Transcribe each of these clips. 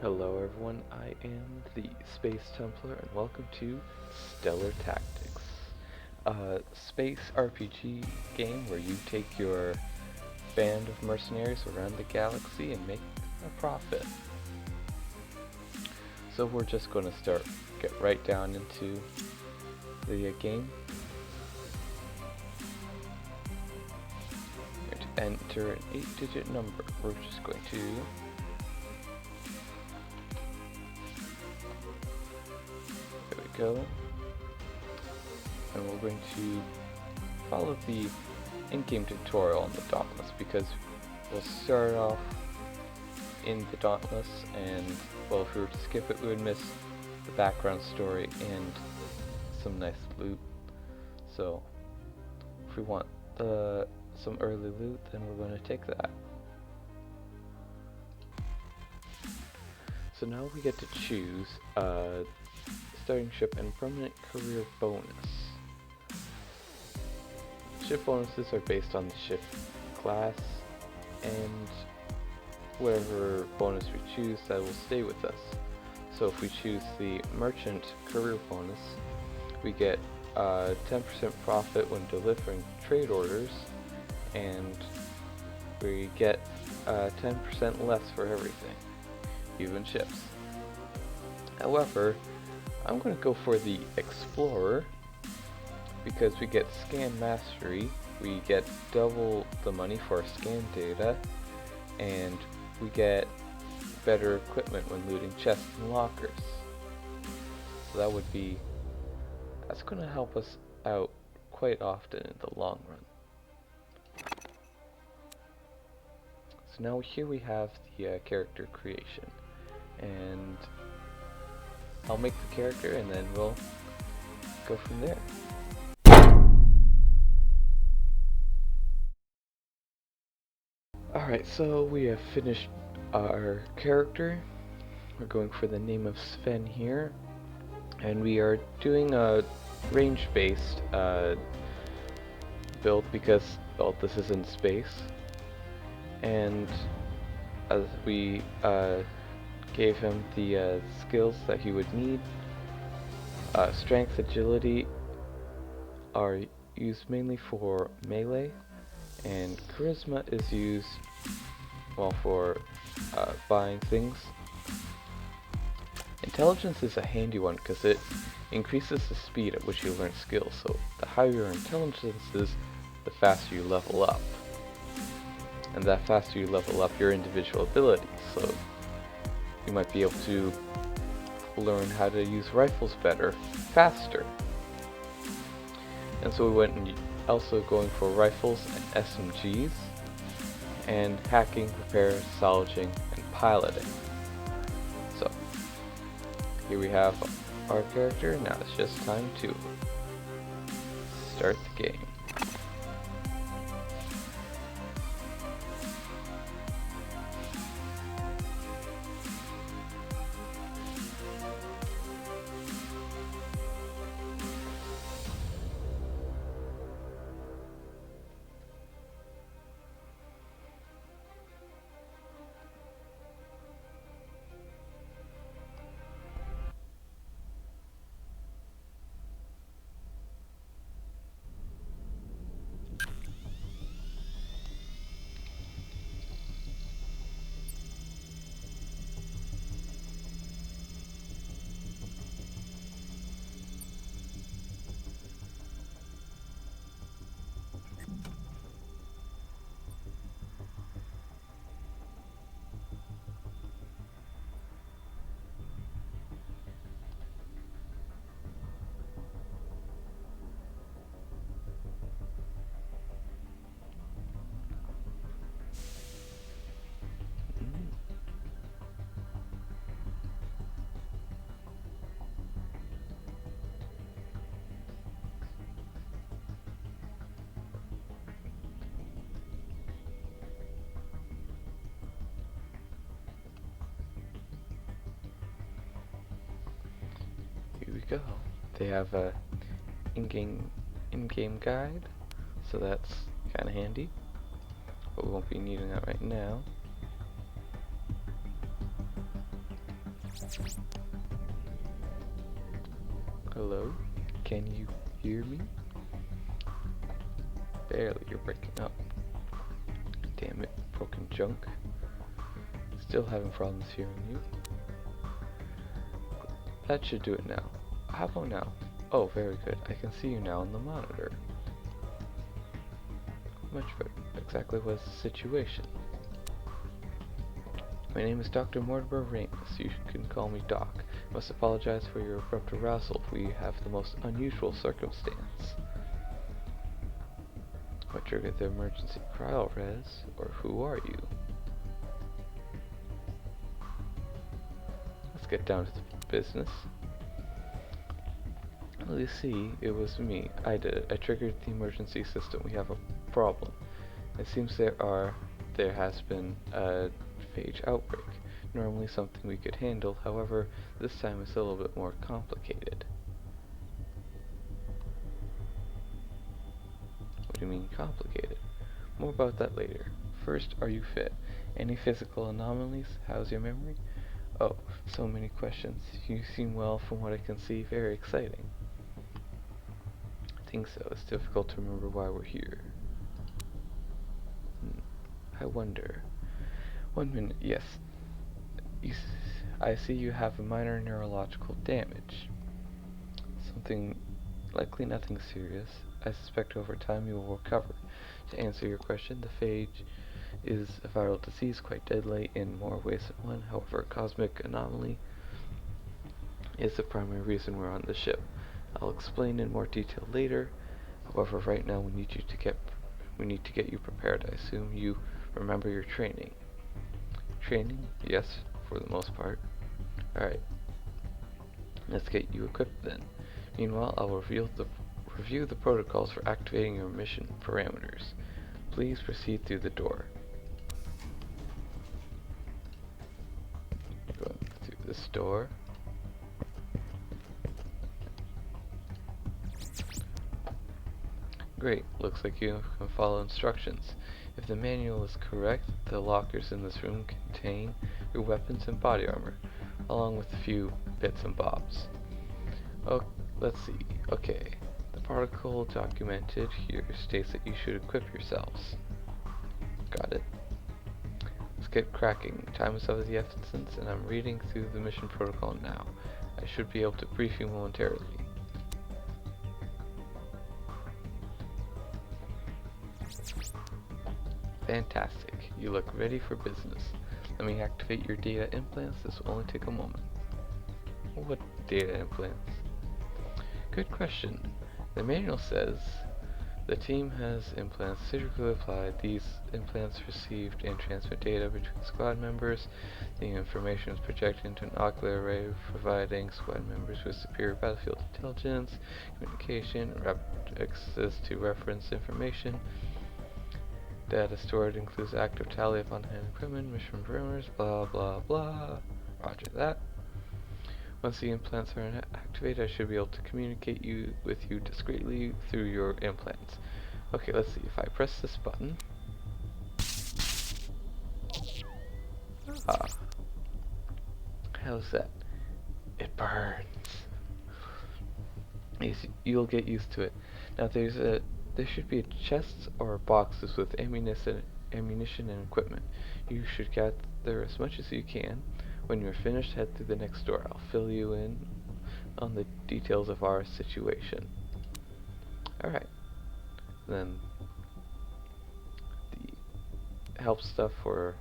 Hello everyone, I am the Space Templar and welcome to Stellar Tactics, a space RPG game where you take your band of mercenaries around the galaxy and make a profit. So we're just going to get right down into the game. We're going to enter an 8-digit number. We're just going to go, and we're going to follow the in-game tutorial on the Dauntless because we'll start off in the Dauntless, and well, if we were to skip it, we would miss the background story and some nice loot. So if we want some early loot, then we're going to take that. So now we get to choose starting ship and permanent career bonus. Ship bonuses are based on the ship class, and whatever bonus we choose, that will stay with us. So if we choose the merchant career bonus, we get 10% profit when delivering trade orders, and we get 10% less for everything, even ships. However, I'm going to go for the Explorer because we get scan mastery, we get double the money for our scan data, and we get better equipment when looting chests and lockers. So that's going to help us out quite often in the long run. So now here we have the character creation, and I'll make the character and then we'll go from there. Alright, so we have finished our character. We're going for the name of Sven here, and we are doing a range-based build because, well, this is in space, and as we gave him the skills that he would need. Strength, agility are used mainly for melee, and charisma is used, well, for buying things. Intelligence is a handy one because it increases the speed at which you learn skills, so the higher your intelligence is, the faster you level up. And that faster you level up your individual abilities, so you might be able to learn how to use rifles better, faster. And so we went and also going for rifles and SMGs, and hacking, repair, salvaging, and piloting. So here we have our character. Now it's just time to start the game. Here we go. They have a in-game guide, so that's kind of handy, but we won't be needing that right now. Hello? Can you hear me? Barely, you're breaking up. Damn it, broken junk. Still having problems hearing you. That should do it now. How about now? Oh, very good. I can see you now on the monitor. Much better. Exactly what's the situation? My name is Dr. Mortimer Ramus. You can call me Doc. I must apologize for your abrupt arousal. We have the most unusual circumstance. What triggered the emergency cryo res, or who are you? Let's get down to the business. Well, you see, it was me. I did it. I triggered the emergency system. We have a problem. It seems there has been a phage outbreak. Normally something we could handle, however, this time it's a little bit more complicated. What do you mean complicated? More about that later. First, are you fit? Any physical anomalies? How's your memory? Oh, so many questions. You seem well from what I can see. Very exciting. I think so. It's difficult to remember why we're here. I wonder. 1 minute, yes. I see you have a minor neurological damage. Something, likely nothing serious. I suspect over time you will recover. To answer your question, the phage is a viral disease, quite deadly in more ways than one. However, a cosmic anomaly is the primary reason we're on the ship. I'll explain in more detail later. However, right now we need to get you prepared. I assume you remember your training. Training? Yes, for the most part. Alright. Let's get you equipped then. Meanwhile, I'll review the protocols for activating your mission parameters. Please proceed through the door. Going through this door. Great, looks like you can follow instructions. If the manual is correct, the lockers in this room contain your weapons and body armor, along with a few bits and bobs. Oh, let's see. Okay, the protocol documented here states that you should equip yourselves. Got it. Let's get cracking. Time is of the essence, and I'm reading through the mission protocol now. I should be able to brief you momentarily. Fantastic. You look ready for business. Let me activate your data implants. This will only take a moment. What data implants? Good question. The manual says the team has implants surgically applied. These implants received and transmit data between squad members. The information is projected into an ocular array, providing squad members with superior battlefield intelligence, communication, and rapid access to reference information. Data stored includes active tally of on-hand equipment, mission parameters, blah blah blah. Roger that. Once the implants are activated, I should be able to communicate with you discreetly through your implants. Okay, let's see. If I press this button, how's that? It burns. You'll get used to it. Now there should be chests or boxes with ammunition and equipment. You should gather as much as you can. When you're finished, head through the next door. I'll fill you in on the details of our situation. Alright. Then the help stuff for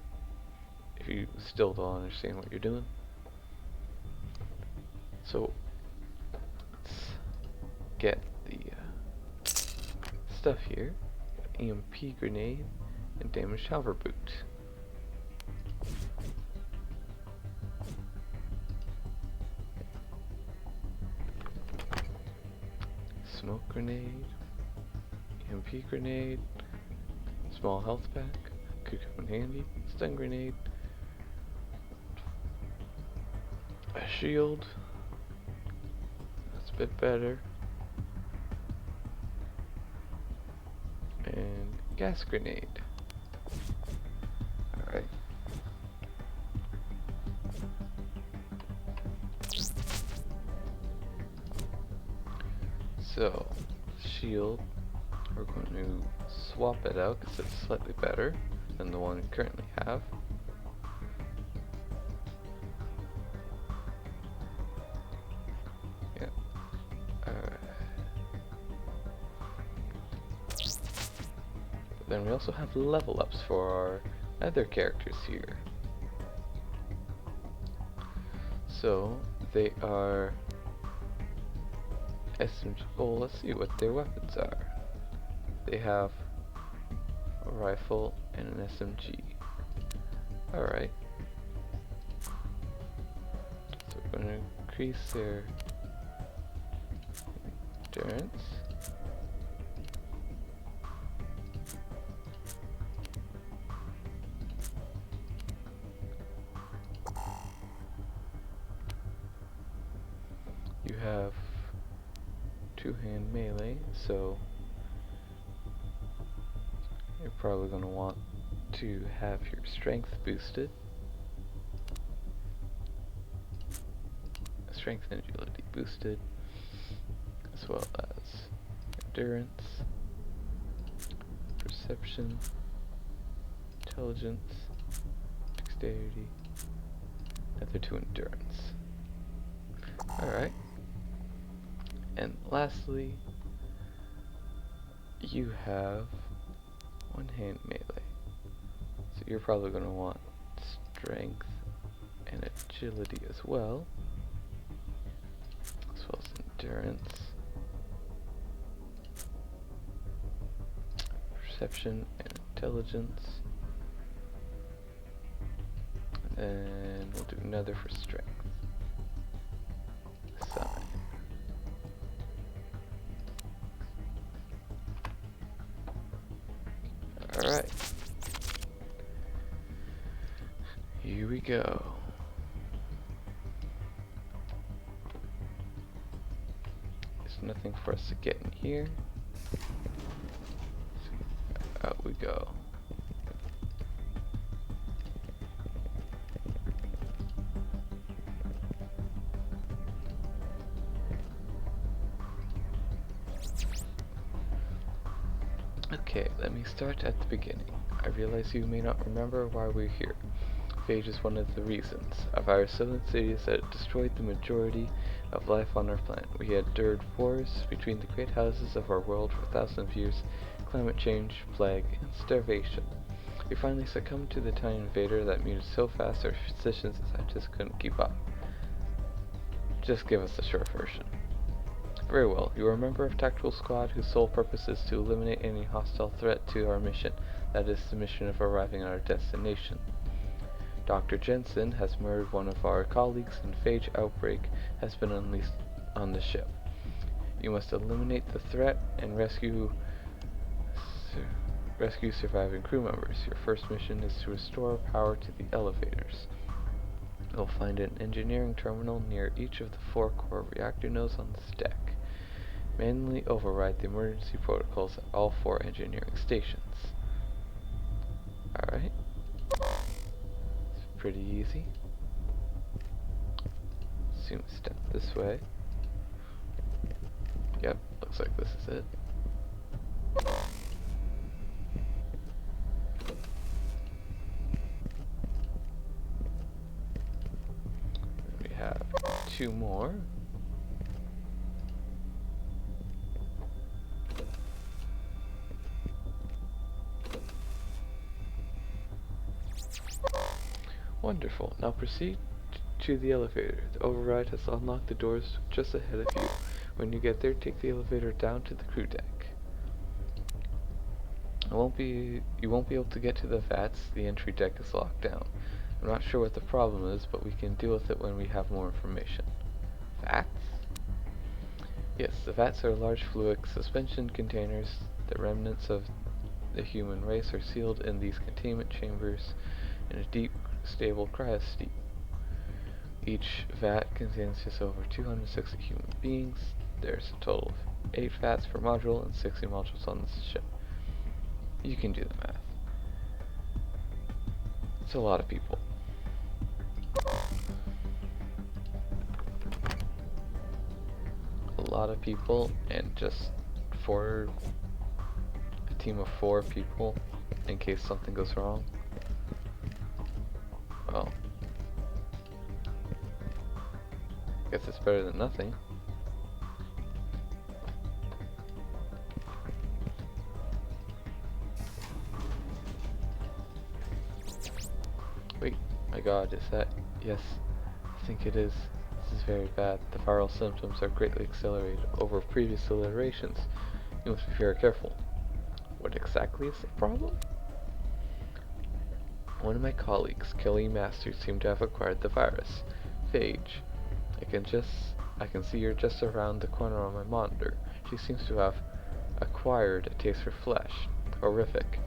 if you still don't understand what you're doing. So let's get the stuff here. EMP grenade and damaged hover boot. Smoke grenade, EMP grenade, small health pack, could come in handy, stun grenade, a shield, that's a bit better, and gas grenade. Alright. So, shield, we're going to swap it out because it's slightly better than the one we currently have. Yeah. Then we also have level ups for our other characters here. So they are SMG. Oh, let's see what their weapons are. They have a rifle and an SMG. Alright. So we're going to increase their endurance. You have two-hand melee, so you're probably going to want to have your strength boosted. Strength and agility boosted, as well as endurance, perception, intelligence, dexterity, another two endurance. Alright. And lastly, you have one-hand melee. So you're probably going to want strength and agility as well as endurance, perception and intelligence, and then we'll do another for strength. Assign. Alright. Here we go. There's nothing for us to get in here. Out we go. Okay, let me start at the beginning. I realize you may not remember why we're here. Phage is one of the reasons. A virus so insidious that it destroyed the majority of life on our planet. We had endured wars between the great houses of our world for thousands of years, climate change, plague, and starvation. We finally succumbed to the tiny invader that muted so fast our physicians and scientists couldn't keep up. Just give us the short version. Very well. You are a member of Tactical Squad whose sole purpose is to eliminate any hostile threat to our mission. That is the mission of arriving at our destination. Dr. Jensen has murdered one of our colleagues and phage outbreak has been unleashed on the ship. You must eliminate the threat and rescue surviving crew members. Your first mission is to restore power to the elevators. You'll find an engineering terminal near each of the 4 core reactor nodes on this deck. Manually override the emergency protocols at all 4 engineering stations. Alright. It's pretty easy. Assume a step this way. Yep, looks like this is it. We have 2 more. Wonderful. Now proceed to the elevator. The override has unlocked the doors just ahead of you. When you get there, take the elevator down to the crew deck. You won't be able to get to the vats. The entry deck is locked down. I'm not sure what the problem is, but we can deal with it when we have more information. Vats? Yes, the vats are large fluid suspension containers. The remnants of the human race are sealed in these containment chambers in a deep, stable cryosleep. Each vat contains just over 260 human beings. There's a total of 8 vats per module and 60 modules on this ship. You can do the math. It's a lot of people. A lot of people and just for a team of 4 people in case something goes wrong? Well, guess it's better than nothing. Wait, my god, is that? Yes, I think it is. This is very bad. The viral symptoms are greatly accelerated over previous iterations. You must be very careful. What exactly is the problem? One of my colleagues, Kelly Masters, seemed to have acquired the virus. Phage. I can see her just around the corner on my monitor. She seems to have acquired a taste for flesh. Horrific.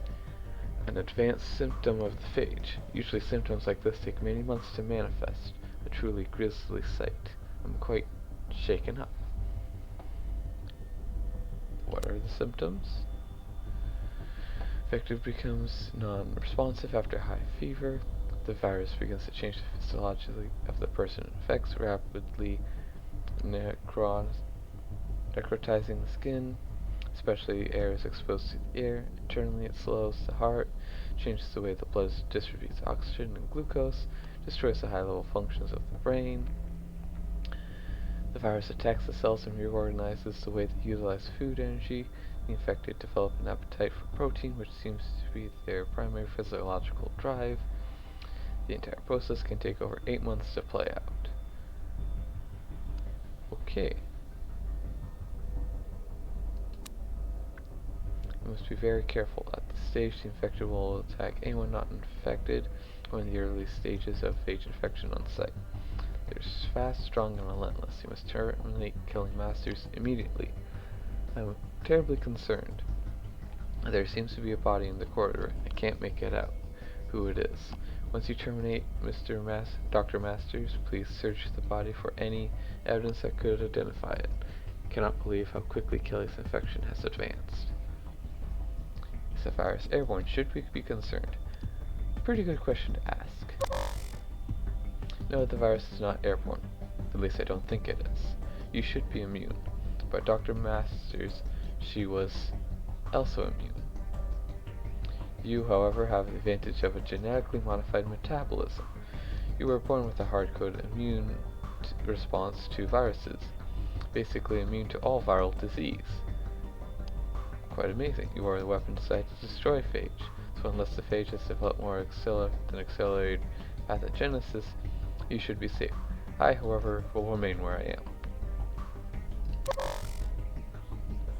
An advanced symptom of the phage. Usually symptoms like this take many months to manifest. A truly grisly sight. I'm quite shaken up. What are the symptoms? Infected becomes non-responsive after high fever. The virus begins to change the physiology of the person it affects, rapidly necrotizing the skin, especially the air is exposed to the air. Internally, it slows the heart, changes the way the blood distributes oxygen and glucose, destroys the high-level functions of the brain. The virus attacks the cells and reorganizes the way they utilize food energy. The infected develop an appetite for protein, which seems to be their primary physiological drive. The entire process can take over 8 months to play out. Okay. You must be very careful. At this stage, the infected will attack anyone not infected or in the early stages of phage infection on site. They're fast, strong, and relentless. You must terminate killing masters immediately. I'm terribly concerned. There seems to be a body in the corridor. I can't make it out who it is. Once you terminate Dr. Masters, please search the body for any evidence that could identify it. I cannot believe how quickly Kelly's infection has advanced. Is the virus airborne? Should we be concerned? Pretty good question to ask. No, the virus is not airborne. At least I don't think it is. You should be immune. But Dr. Masters, she was also immune. You, however, have the advantage of a genetically modified metabolism. You were born with a hard-coded immune response to viruses, basically immune to all viral disease. Quite amazing. You are the weapon designed to destroy phage, so unless the phage has developed more than accelerated pathogenesis, you should be safe. I, however, will remain where I am.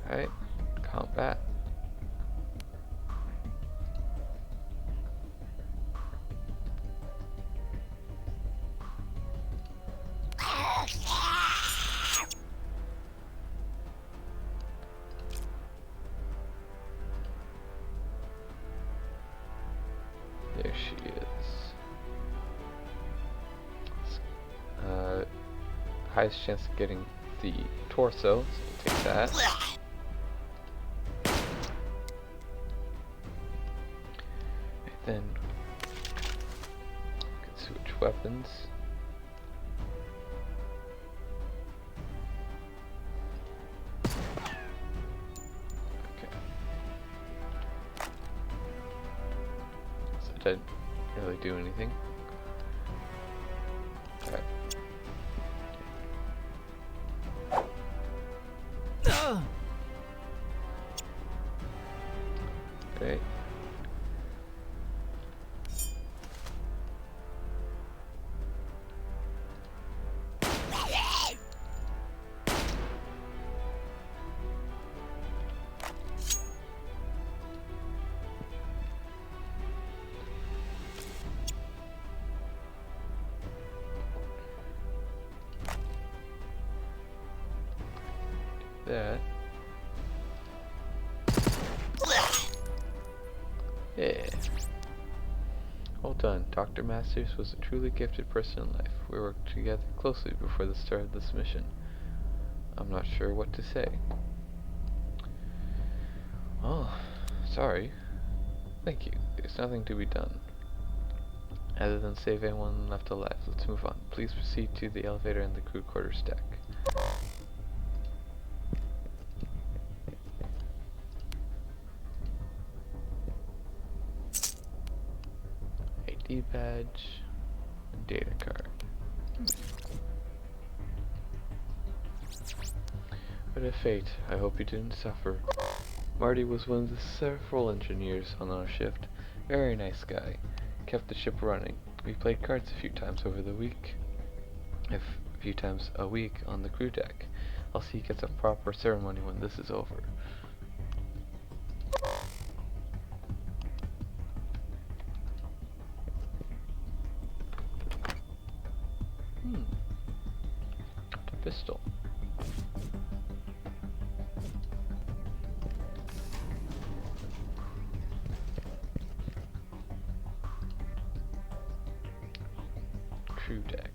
Alright, combat. There she is. Highest chance of getting the torso, so we'll take that. And then we can switch weapons. Okay. So it didn't really do anything. Alright. Okay. That. Yeah. Well done. Dr. Masters was a truly gifted person in life. We worked together closely before the start of this mission. I'm not sure what to say. Oh, sorry. Thank you. There's nothing to be done. Other than save anyone left alive. Let's move on. Please proceed to the elevator and the crew quarters deck. key badge, and data card. What a fate. I hope you didn't suffer. Marty was one of the several engineers on our shift. Very nice guy. Kept the ship running. We played cards a few times over the week. A few times a week on the crew deck. I'll see he gets a proper ceremony when this is over. A pistol. Crew deck.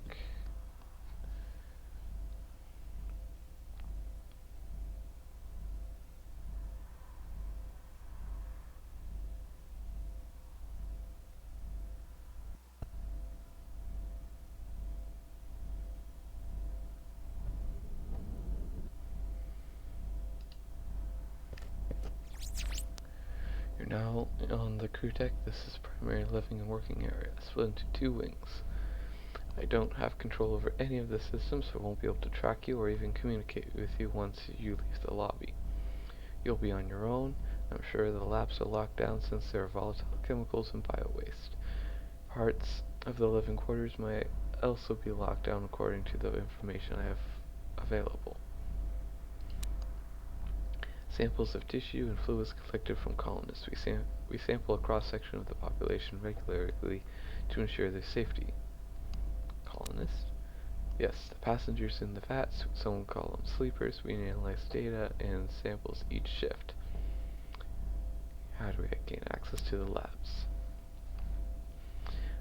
You're now on the crew deck. This is primary living and working area, split into 2 wings. I don't have control over any of the systems, so I won't be able to track you or even communicate with you once you leave the lobby. You'll be on your own. I'm sure the labs are locked down since there are volatile chemicals and bio-waste. Parts of the living quarters might also be locked down according to the information I have available. Samples of tissue and fluids collected from colonists. We sample a cross-section of the population regularly to ensure their safety. Colonists? Yes, the passengers in the vats, some call them sleepers. We analyze data and samples each shift. How do we gain access to the labs?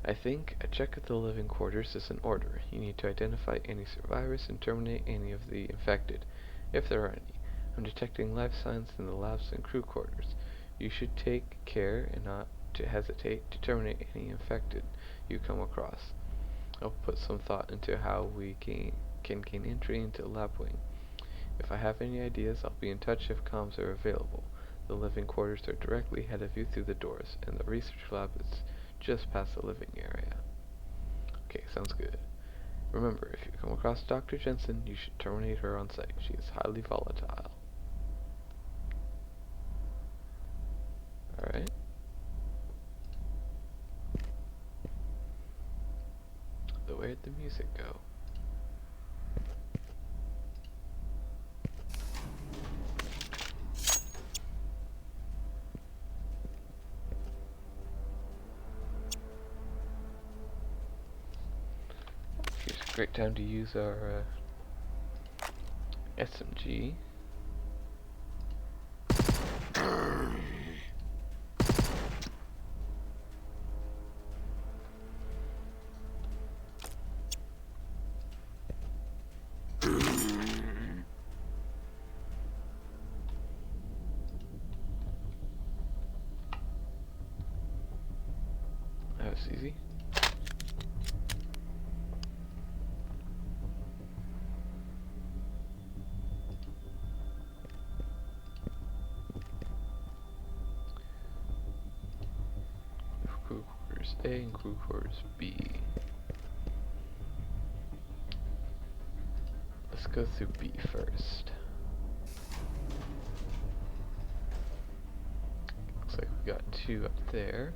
I think a check of the living quarters is in order. You need to identify any survivors and terminate any of the infected, if there are any. I'm detecting life signs in the labs and crew quarters. You should take care and not to hesitate to terminate any infected you come across. I'll put some thought into how we can gain entry into the lab wing. If I have any ideas, I'll be in touch if comms are available. The living quarters are directly ahead of you through the doors, and the research lab is just past the living area. Okay, sounds good. Remember, if you come across Dr. Jensen, you should terminate her on sight. She is highly volatile. Alright. Where'd the music go? Here's a great time to use our SMG. That was easy. Crew quarters A and crew quarters B. Let's go through B first. Looks like we got 2 up there.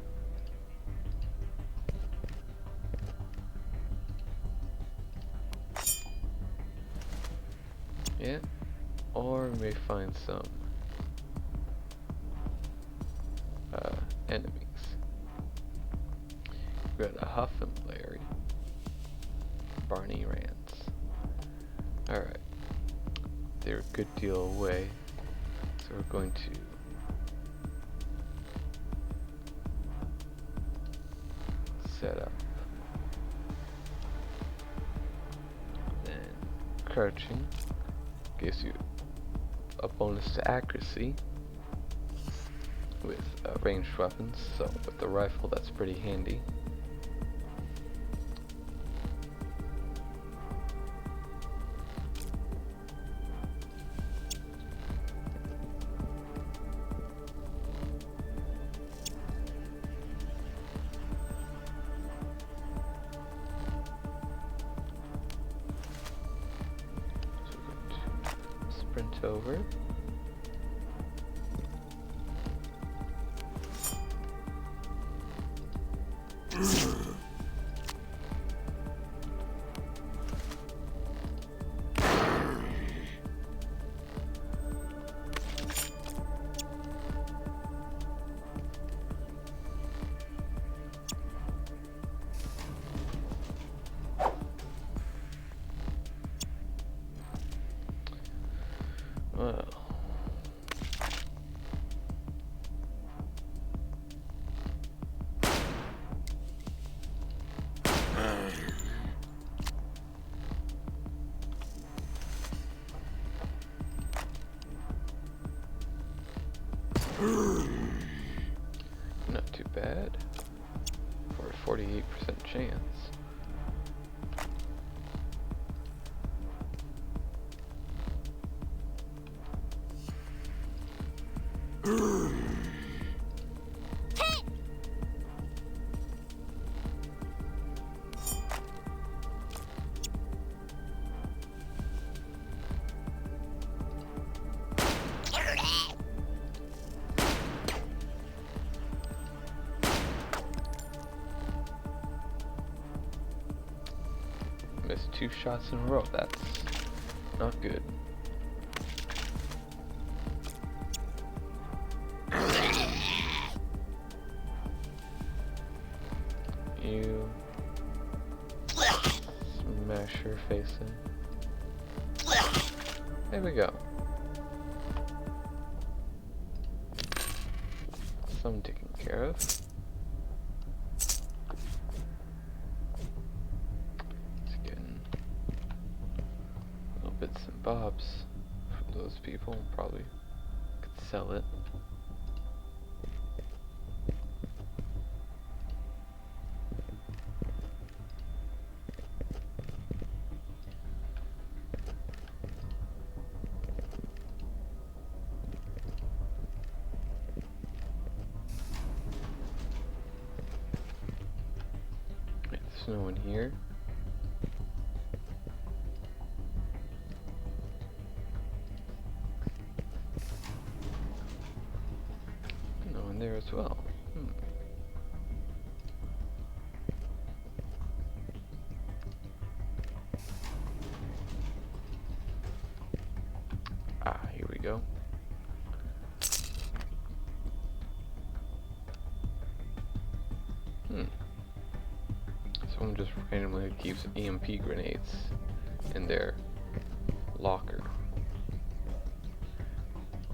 Yeah, or we may find some enemies. We've got a Huff and Larry, Barney Rance. Alright, they're a good deal away, so we're going to set up, then crouching gives you a bonus to accuracy with ranged weapons, so with the rifle that's pretty handy. sprint over. Well, not too bad for a 48% chance. Missed 2 shots in a row. That's not good. You smash your face in. There we go. Some taken care of. It's getting little bits and bobs from those people. Probably could sell it. There's no one here. No one there as well. Ah, here we go. Someone just randomly keeps EMP grenades in their locker.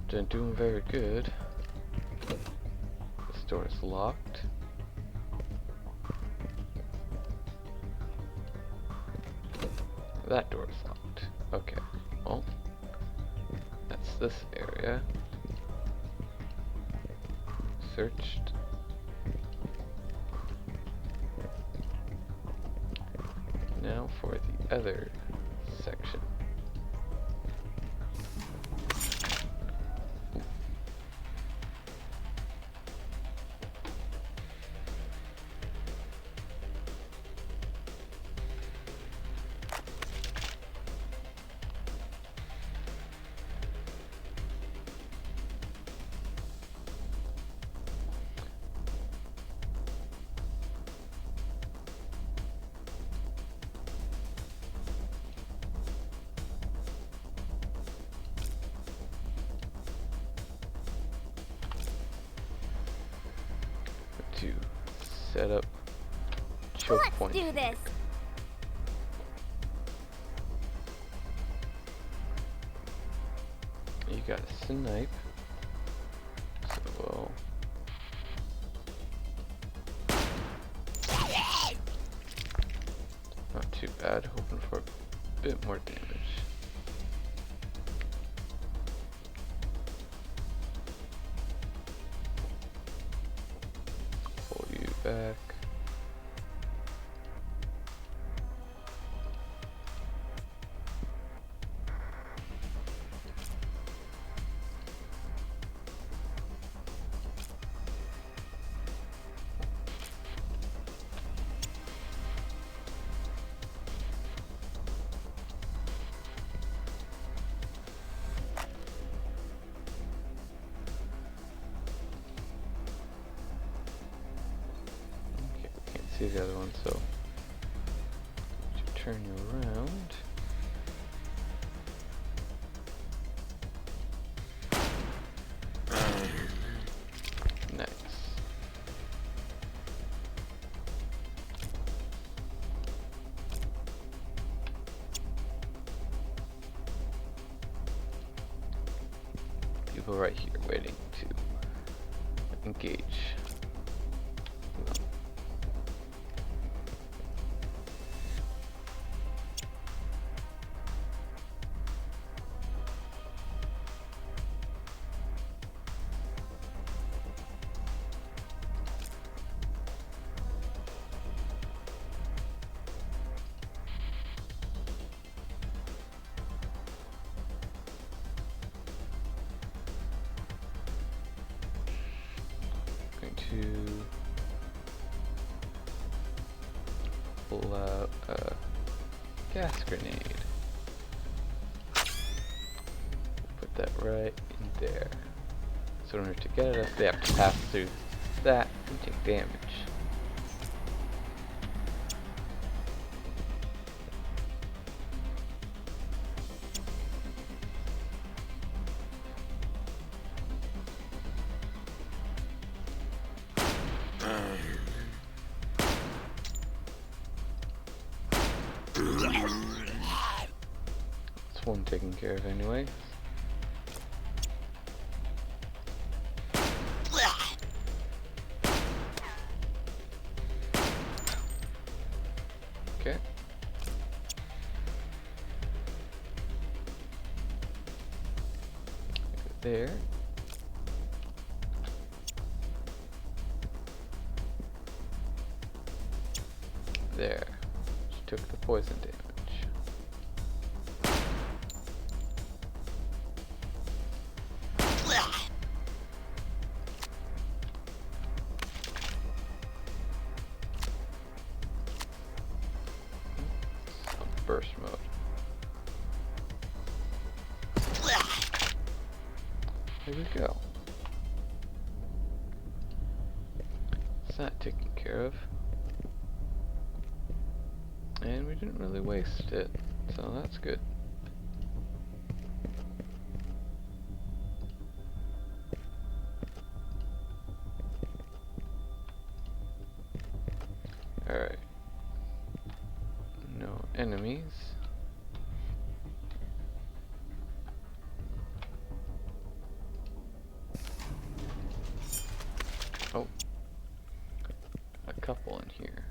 Didn't do them very good. This door is locked. That door is locked. Okay, well, that's this area. Searched. Now for the other section. To set up choke points. Let's do this. You got a snipe, so not too bad. Hoping for a bit more damage. Pull you back. see the other one, so to turn you around. Nice. People right here waiting to engage. Going to pull out a gas grenade. Put that right in there. So in order to get it, they have to pass through that and take damage. That's one taken care of anyway. Okay. There. There. She took the poison damage. Burst mode. There we go. It's not taken care of. And we didn't really waste it, so that's good. Alright. No enemies. Oh. A couple in here.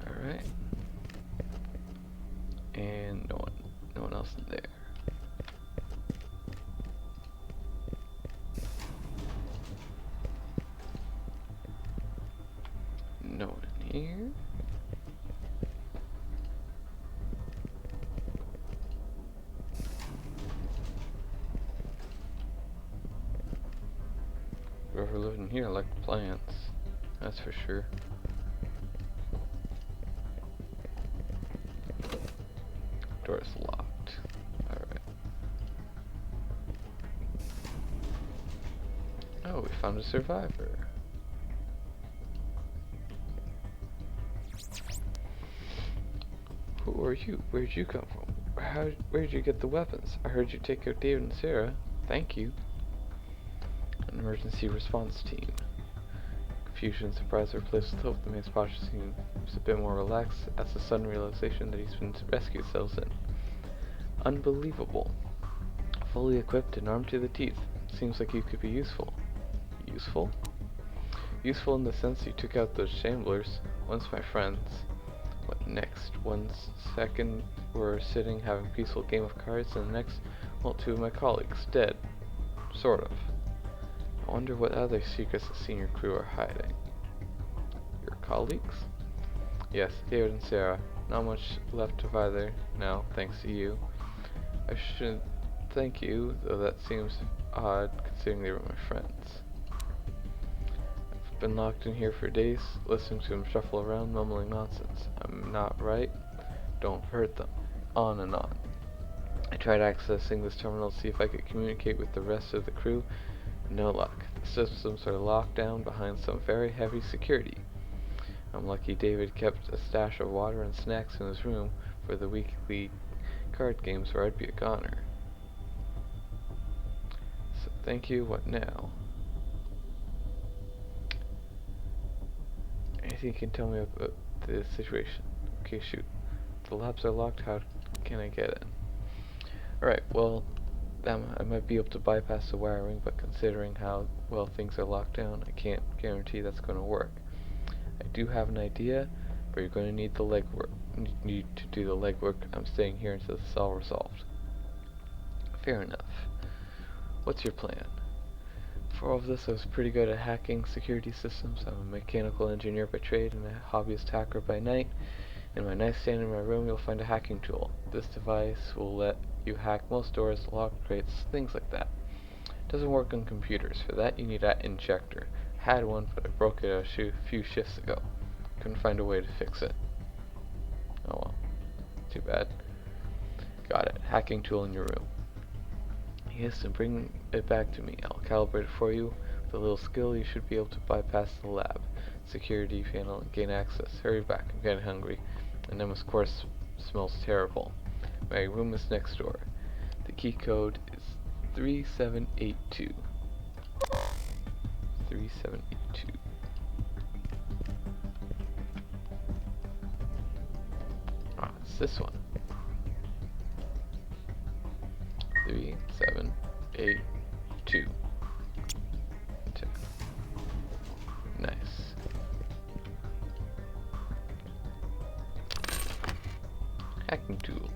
Alright. And no one else in there. No one in here. Whoever lived in here liked plants, that's for sure. Door is locked. Alright. Oh, we found a survivor. Who are you? Where'd you come from? Where'd you get the weapons? I heard you take out David and Sarah. Thank you. An emergency response team. Confusion and surprise are replaced with hope. The man's posture seems a bit more relaxed as the sudden realization that he's been rescued settles in. Unbelievable. Fully equipped and armed to the teeth. Seems like you could be useful. Useful? Useful in the sense you took out those shamblers. Once my friends. What next? One second we're sitting having a peaceful game of cards, and the next, well, two of my colleagues dead. Sort of. I wonder what other secrets the senior crew are hiding. Your colleagues? Yes, David and Sarah. Not much left of either now, thanks to you. I should thank you, though that seems odd considering they were my friends. I've been locked in here for days, listening to them shuffle around, mumbling nonsense. I'm not right. Don't hurt them. On and on. I tried accessing this terminal to see if I could communicate with the rest of the crew. No luck. The systems are locked down behind some very heavy security. I'm lucky David kept a stash of water and snacks in his room for the weekly card games where I'd be a goner. So thank you, what now? Anything you can tell me about the situation? Okay, shoot. The labs are locked, how can I get in? Alright, well, I might be able to bypass the wiring, but considering how well things are locked down, I can't guarantee that's going to work. I do have an idea, but you're going to need the legwork. Need to do the legwork. I'm staying here until this is all resolved. Fair enough. What's your plan? For all of this, I was pretty good at hacking security systems. I'm a mechanical engineer by trade and a hobbyist hacker by night. In my nightstand in my room, you'll find a hacking tool. This device will let you hack most doors, lock crates, things like that. It doesn't work on computers. For that, you need that injector. I had one, but I broke it a few shifts ago. Couldn't find a way to fix it. Oh well. Too bad. Got it. Hacking tool in your room. Yes, and bring it back to me. I'll calibrate it for you. With a little skill, you should be able to bypass the lab security panel and gain access. Hurry back. I'm getting hungry. And then, of course, smells terrible. My room is next door. The key code is 3782. 3782. Ah, it's this one. 3782. Nice. Hacking tool.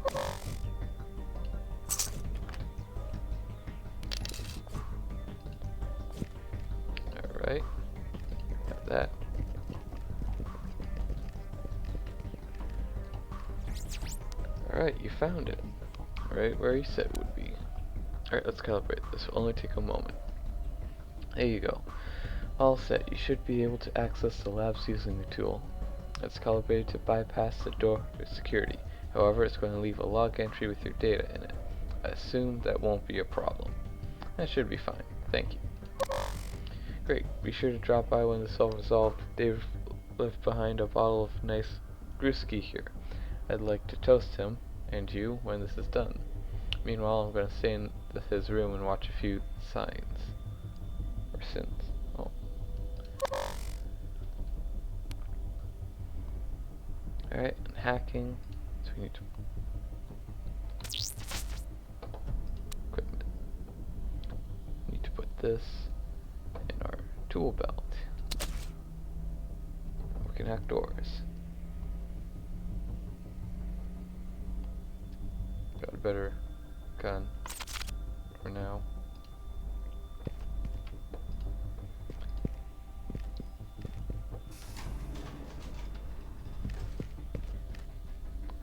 Alright. Got that. Alright, you found it. Right where you said it would be. Alright, let's calibrate. This will only take a moment. There you go. All set. You should be able to access the labs using the tool. It's calibrated to bypass the door for security. However, it's going to leave a log entry with your data in it. I assume that won't be a problem. That should be fine. Thank you. Great. Be sure to drop by when this is all resolved. Dave left behind a bottle of nice brewski here. I'd like to toast him, and you, when this is done. Meanwhile, I'm going to stay in his room and watch a few signs. Or sins. Oh. Alright, and hacking. So we need to... equipment. We need to put this in our tool belt. We can hack doors. Got a better gun for now.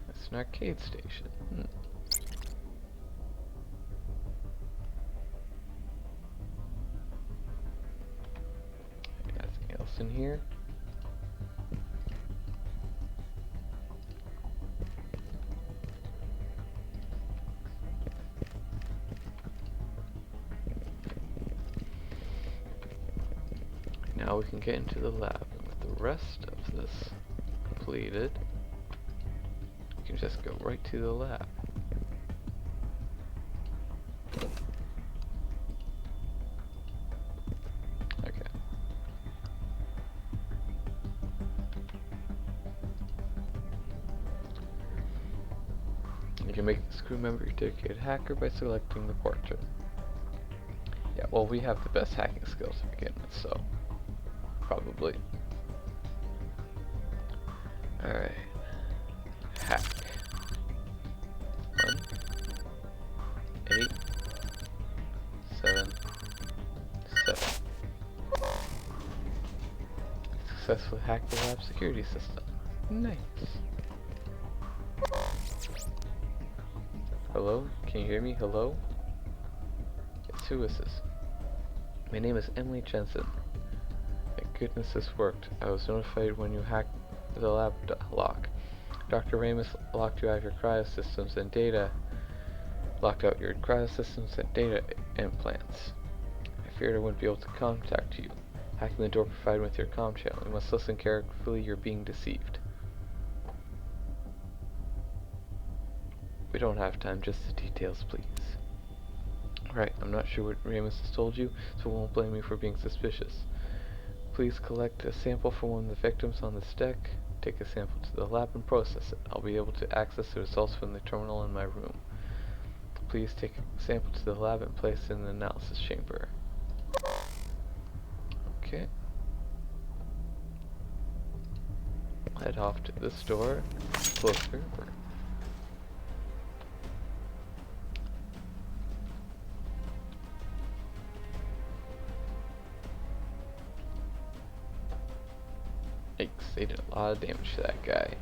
It's an arcade station. Anything else in here? Now we can get into the lab, and with the rest of this completed, we can just go right to the lab. Okay. You can make this crew member your dedicated hacker by selecting the portrait. Yeah, well, we have the best hacking skills to begin with, so probably. Alright. Hack. 1, 8, 7, 7. Successfully hacked the lab security system. Nice. Hello? Can you hear me? Hello? Yes, who is this? My name is Emily Jensen. Thank goodness this worked. I was notified when you hacked the lab lock. Dr. Ramus locked you out of your cryosystems and data. Locked out your cryosystems and data implants. I feared I wouldn't be able to contact you. Hacking the door provided with your comm channel. You must listen carefully, you're being deceived. We don't have time, just the details, please. Right, I'm not sure what Ramus has told you, so I won't blame you for being suspicious. Please collect a sample from one of the victims on this deck. Take a sample to the lab and process it. I'll be able to access the results from the terminal in my room. Please take a sample to the lab and place it in the analysis chamber. Okay. Head off to this door. Closer. Yikes, they did a lot of damage to that guy.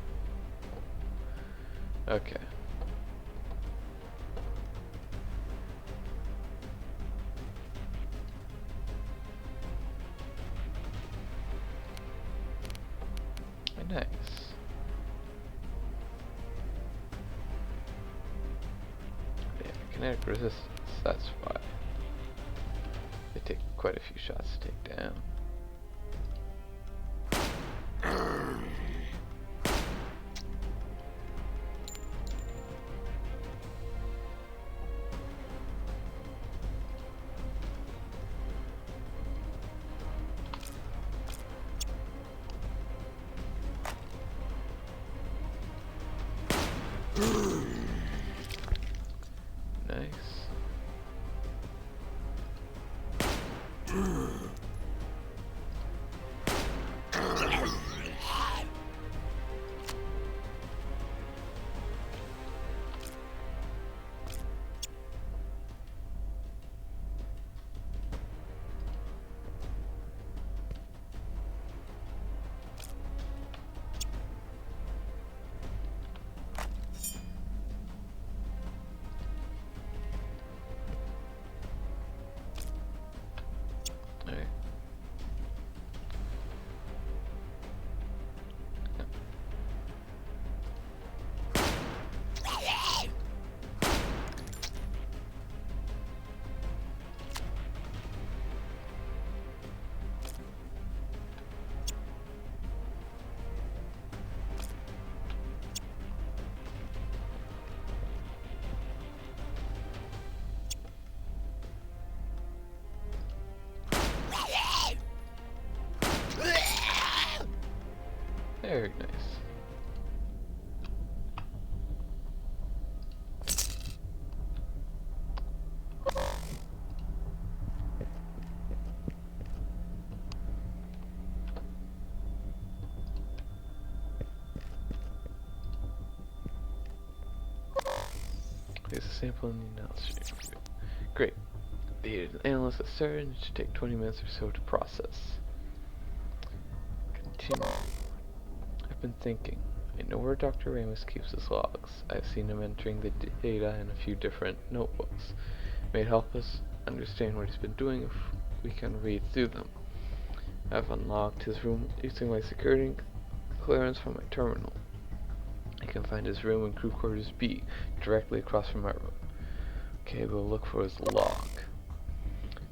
Okay. Nice. Yeah, kinetic resistance, that's why. They take quite a few shots to take down. Nice. Alright. Very nice. Place a sample in the analysis chamber. Great. The analyst is certain it should take 20 minutes or so to process. Continue. I've been thinking. I know where Dr. Ramus keeps his logs. I've seen him entering the data in a few different notebooks. It may help us understand what he's been doing if we can read through them. I've unlocked his room using my security clearance from my terminal. I can find his room in crew quarters B, directly across from my room. Okay, we'll look for his log.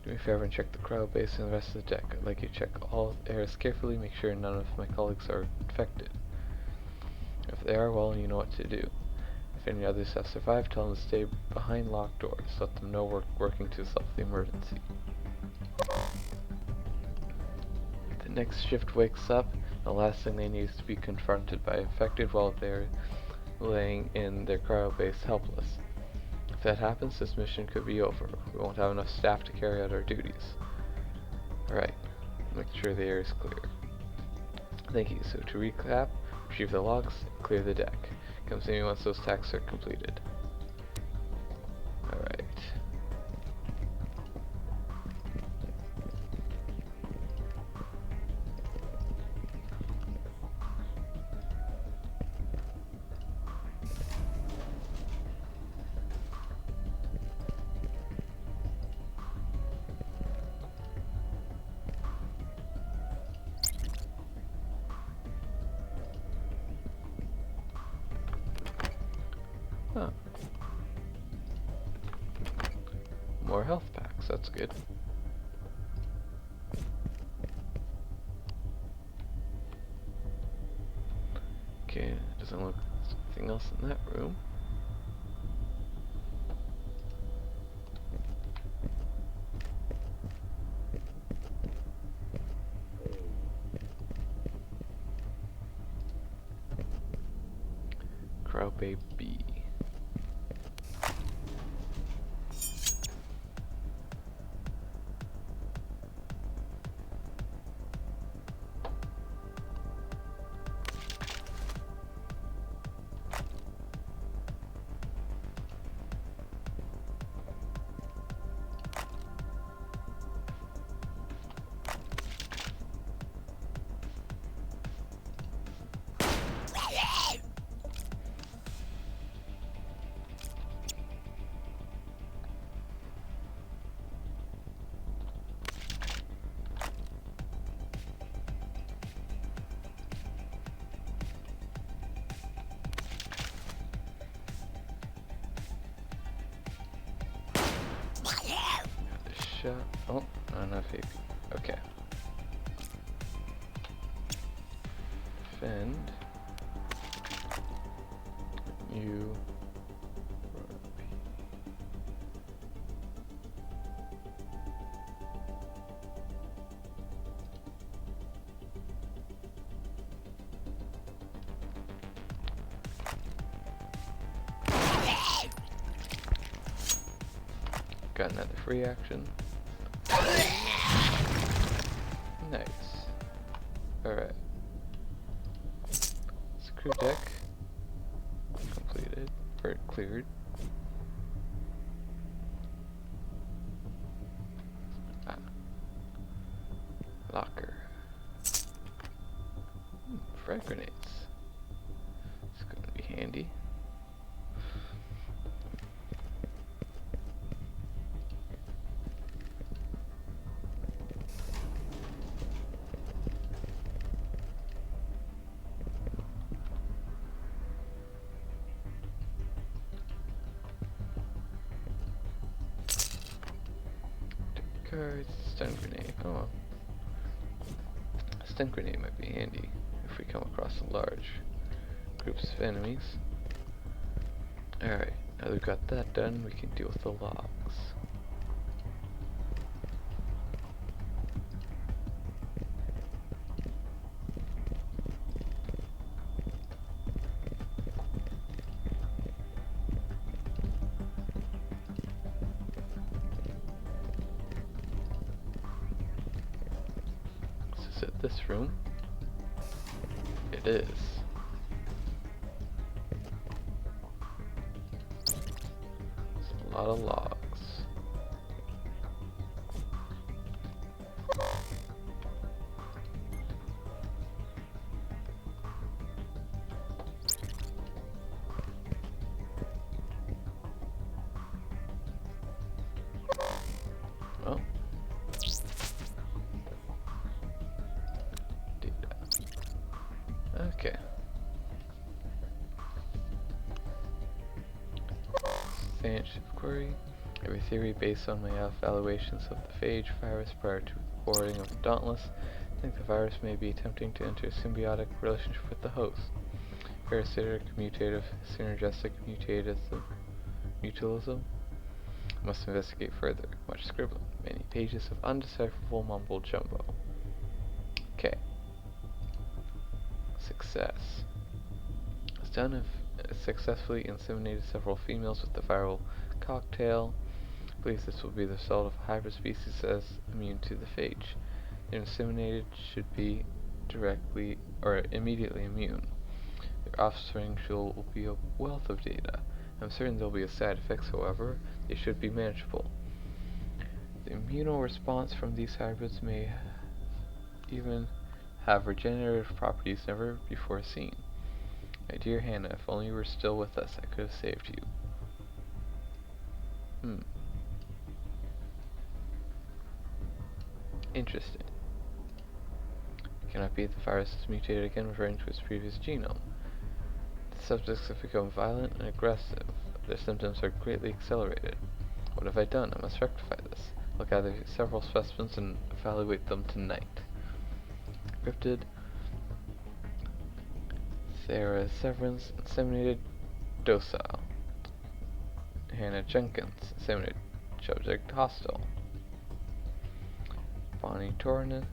Do me a favor and check the cryo base and the rest of the deck. I'd like you to check all areas carefully, make sure none of my colleagues are infected. If they are, well, you know what to do. If any others have survived, tell them to stay behind locked doors. Let them know we're working to solve the emergency. The next shift wakes up, the last thing they need is to be confronted by infected while they're laying in their cryo base helpless. If that happens, this mission could be over. We won't have enough staff to carry out our duties. Alright, make sure the air is clear. Thank you. So to recap, retrieve the logs, clear the deck. Come see me once those tasks are completed. Alright. Huh. More health packs, that's good. Okay, doesn't look like there's anything else in that room. Graupe B. Shot. Oh, not enough AP. Okay. Defend. You. Got another free action. Nice. Alright. Screw deck. Completed. Or cleared. Ah. Locker. Frag grenades. It's gonna be handy. Cards, stun grenade. Oh well. Stun grenade might be handy if we come across large groups of enemies. Alright, now that we've got that done, we can deal with the logs. Is it this room? It is. It's a lot of logs. Oh. Okay. Advanced query. Every theory based on my evaluations of the phage virus prior to boarding of the Dauntless, I think the virus may be attempting to enter a symbiotic relationship with the host. Parasitic, mutative, synergistic, mutualism. Must investigate further. Much scribbling. Many pages of undecipherable mumble jumbo. Okay. Success. Stun have successfully inseminated several females with the viral cocktail. Believes this will be the result of a hybrid species as immune to the phage. The inseminated should be directly or immediately immune. Their offspring will be a wealth of data. I'm certain there will be side effects, however, they should be manageable. The immunoresponse from these hybrids may even have regenerative properties never before seen. My dear Hannah, if only you were still with us, I could have saved you. Interesting. Cannot be the virus is mutated again, referring to its previous genome. The subjects have become violent and aggressive. Their symptoms are greatly accelerated. What have I done? I must rectify this. I'll gather several specimens and evaluate them tonight. Cryptid Sarah Severance, inseminated docile. Hannah Jenkins, inseminated subject hostile. Bonnie Torrens,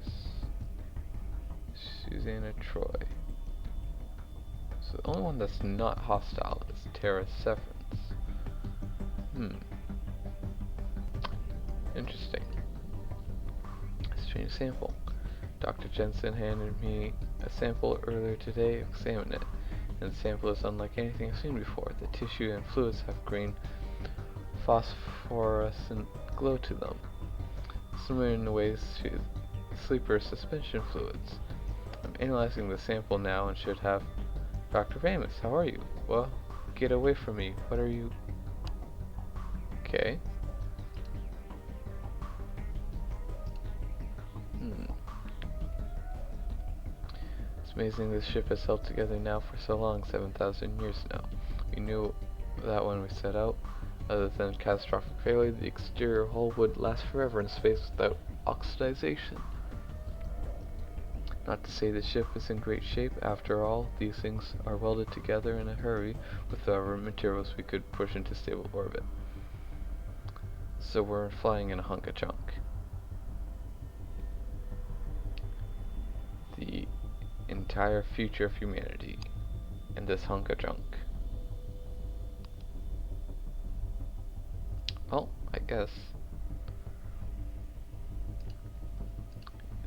Susanna Troy. So the only one that's not hostile is Tara Severance. Interesting. Strange sample. Dr. Jensen handed me a sample earlier today. Examined it, and the sample is unlike anything I've seen before. The tissue and fluids have green phosphorescent glow to them, similar in ways to sleeper suspension fluids. I'm analyzing the sample now and should have... Dr. Ramus, how are you? Well, get away from me. What are you... Okay. It's amazing this ship has held together now for so long, 7,000 years now. We knew that when we set out. Other than catastrophic failure, the exterior hull would last forever in space without oxidization. Not to say the ship is in great shape. After all, these things are welded together in a hurry with whatever materials we could push into stable orbit. So we're flying in a hunk of junk. The entire future of humanity in this hunk of junk. Well, I guess.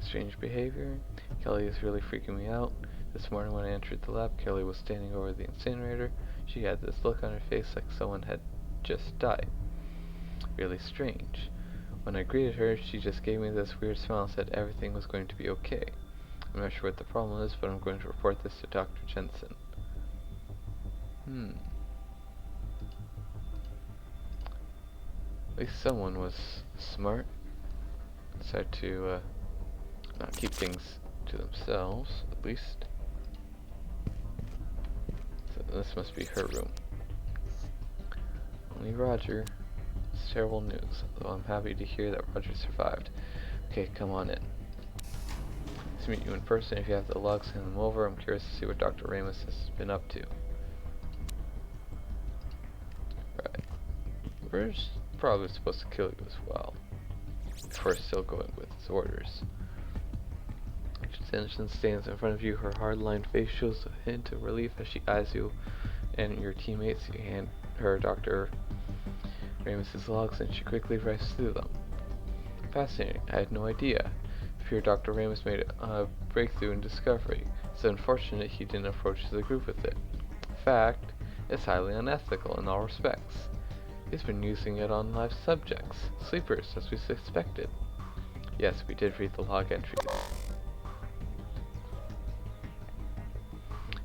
Strange behavior. Kelly is really freaking me out. This morning when I entered the lab, Kelly was standing over the incinerator. She had this look on her face like someone had just died. Really strange. When I greeted her, she just gave me this weird smile and said everything was going to be okay. I'm not sure what the problem is, but I'm going to report this to Dr. Jensen. At least someone was smart. Decided to not keep things to themselves, at least. So this must be her room. Only Roger. It's terrible news, though I'm happy to hear that Roger survived. Okay, come on in. Let's meet you in person. If you have the logs, hand them over. I'm curious to see what Dr. Ramus has been up to. Right. We're probably supposed to kill you as well. If we're still going with his orders. Jensen stands in front of you. Her hard-lined face shows a hint of relief as she eyes you and your teammates. You hand her Dr. Ramus's logs and she quickly rifts through them. Fascinating. I had no idea. Fear Dr. Ramus made a breakthrough in discovery. It's unfortunate he didn't approach the group with it. In fact, it's highly unethical in all respects. He's been using it on live subjects, sleepers, as we suspected. Yes, we did read the log entries.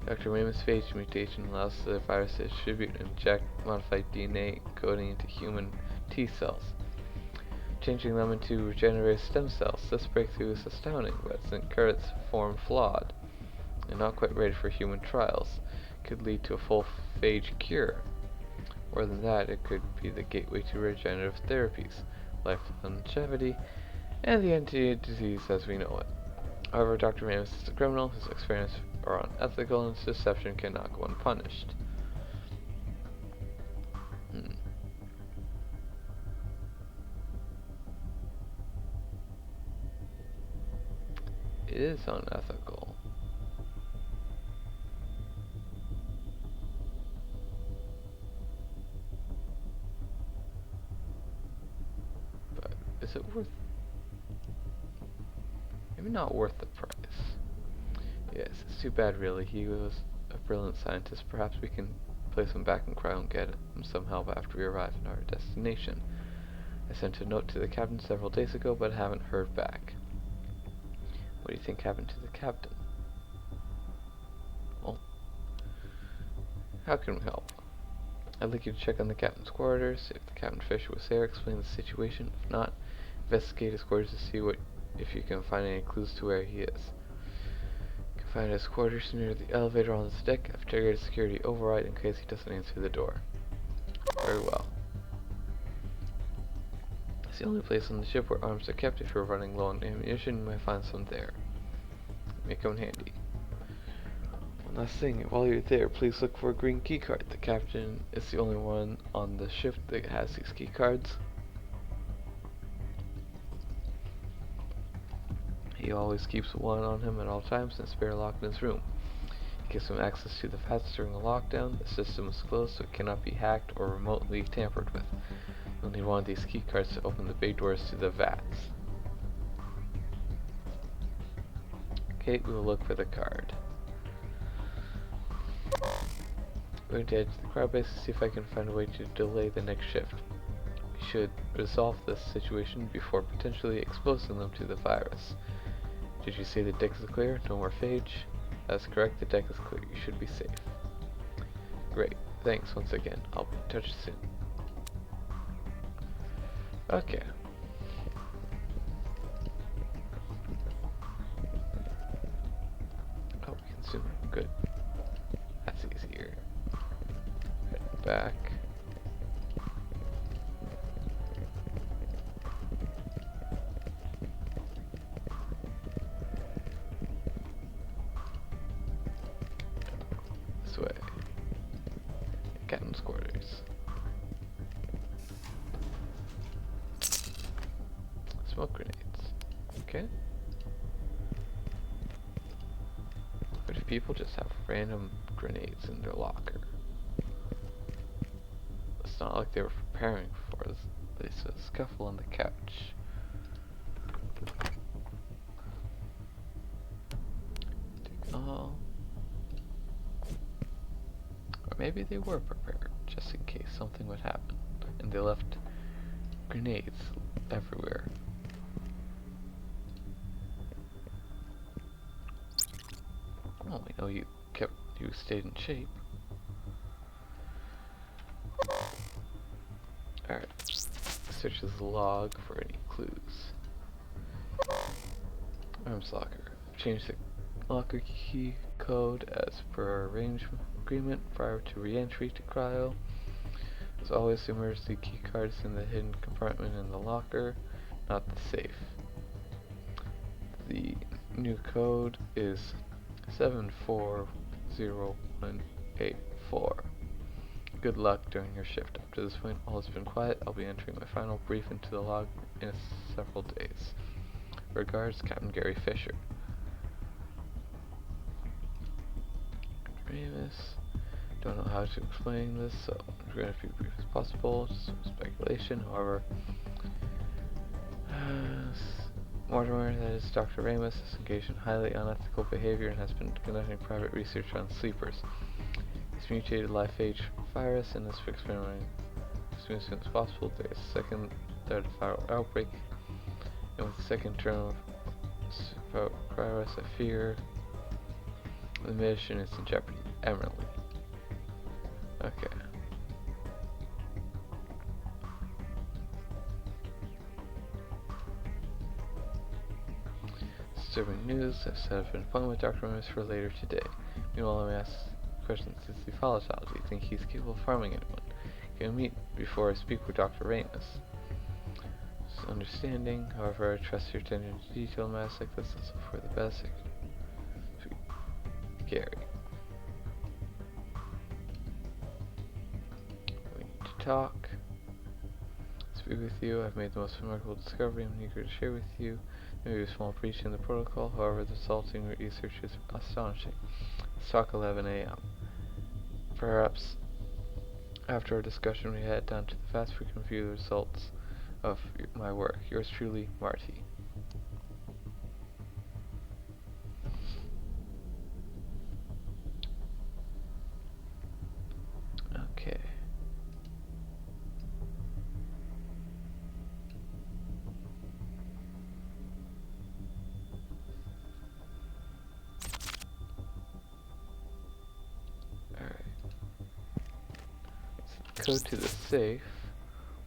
Dr. Ramus' phage mutation allows the virus to distribute and inject modified DNA coding into human T cells, changing them into regenerative stem cells. This breakthrough is astounding, but it's in current form flawed and not quite ready for human trials. It could lead to a full phage cure. More than that, it could be the gateway to regenerative therapies, life longevity, and the end to disease as we know it. However, Dr. Ramus is a criminal. His experiments are unethical and his deception cannot go unpunished. It is unethical. Is it worth... maybe not worth the price. Yes, it's too bad really. He was a brilliant scientist. Perhaps we can place him back in cryo and get him some help after we arrive at our destination. I sent a note to the captain several days ago, but haven't heard back. What do you think happened to the captain? Well, how can we help? I'd like you to check on the captain's quarters. If the Captain Fisher was there, explain the situation. If not, investigate his quarters to see if you can find any clues to where he is. You can find his quarters near the elevator on the deck. I've triggered a security override in case he doesn't answer the door. Very well. It's the only place on the ship where arms are kept. If you're running low on ammunition, you might find some there. It may come in handy. One last thing, while you're there, please look for a green keycard. The captain is the only one on the ship that has these keycards. He always keeps one on him at all times and a spare locked in his room. It gives him access to the vats during the lockdown. The system is closed, so it cannot be hacked or remotely tampered with. You'll need one of these keycards to open the big doors to the vats. Okay, we will look for the card. I'm going to head to the cryo base to see if I can find a way to delay the next shift. We should resolve this situation before potentially exposing them to the virus. Did you say the deck is clear? No more phage? That's correct, the deck is clear. You should be safe. Great. Thanks once again. I'll be in touch soon. Okay. Oh, consumer. Good. That's easier. Head back. This way. Captain's quarters. Smoke grenades. Okay. But if people just have random grenades in their locker, it's not like they were preparing for this. They said scuffle on the couch. Take all. Or maybe they were prepared, just in case something would happen. And they left grenades everywhere. Well, we know you stayed in shape. Alright. Search his log for any clues. Arms locker. Change the locker key code as per our arrangement agreement prior to re-entry to cryo. As always, the emergency key card is in the hidden compartment in the locker, not the safe. The new code is 740184. Good luck during your shift. Up to this point, all has been quiet. I'll be entering my final brief into the log in several days. Regards, Captain Gary Fisher. Remus. Don't know how to explain this, so I'm going to be brief as possible. Just some speculation, however. Mortimer, that is Dr. Ramus, is engaged in highly unethical behavior and has been conducting private research on sleepers. He's mutated life-phage virus and is experimenting as soon as possible. There is a second third viral outbreak, and with the second term of virus, I fear the mission is in jeopardy. Emily. Okay. Disturbing news. I've set up an appointment with Dr. Ramus for later today. Meanwhile, let me ask questions. Is he volatile? Do you think he's capable of harming anyone? Can we meet before I speak with Dr. Ramus? Just understanding. However, I trust your attention to detail in matters like this. Also for the best. Sweet. Gary. We need to talk. Speak with you. I've made the most remarkable discovery I'm eager to share with you. Maybe a small breach in the protocol, however, the resulting research is astonishing. Let's talk 11 a.m. Perhaps after our discussion we head down to the vats we can view the results of my work. Yours truly, Marty. Okay. Alright. So the code to the safe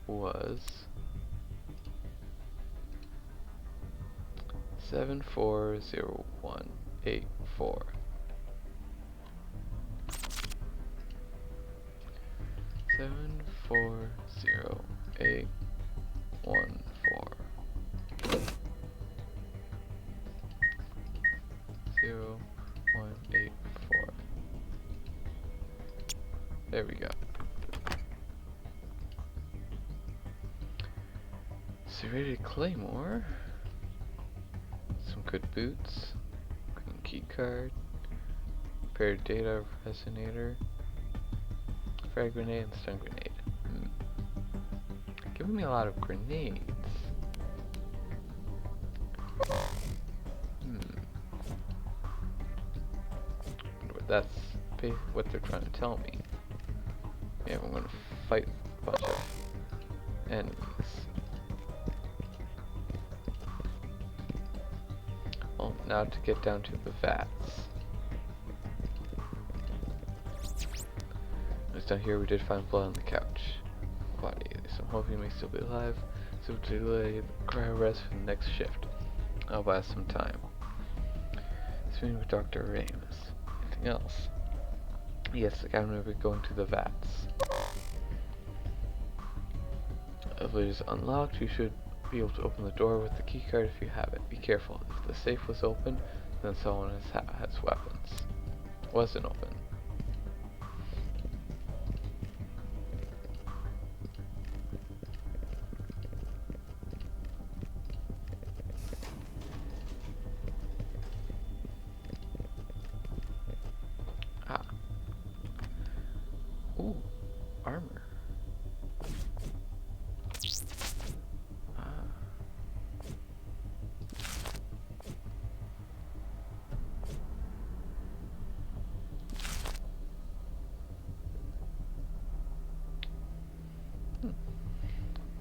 was 740184. 740814. 0184. There we go. Serrated claymore. Some good boots. Green key card. Paired data resonator. Frag grenade and stun grenade. Giving me a lot of grenades. That's what they're trying to tell me. Yeah, I'm gonna fight a bunch of enemies. Well, now to get down to the vats. Down here we did find blood on the couch. Body, so I'm hoping he may still be alive. So to delay the cryo rest for the next shift. I'll buy some time. Speaking with Dr. Ramus. Anything else? Yes, the captain will be going to the vats. If it is unlocked, you should be able to open the door with the keycard if you have it. Be careful. If the safe was open, then someone has weapons. Wasn't open. Ooh, armor.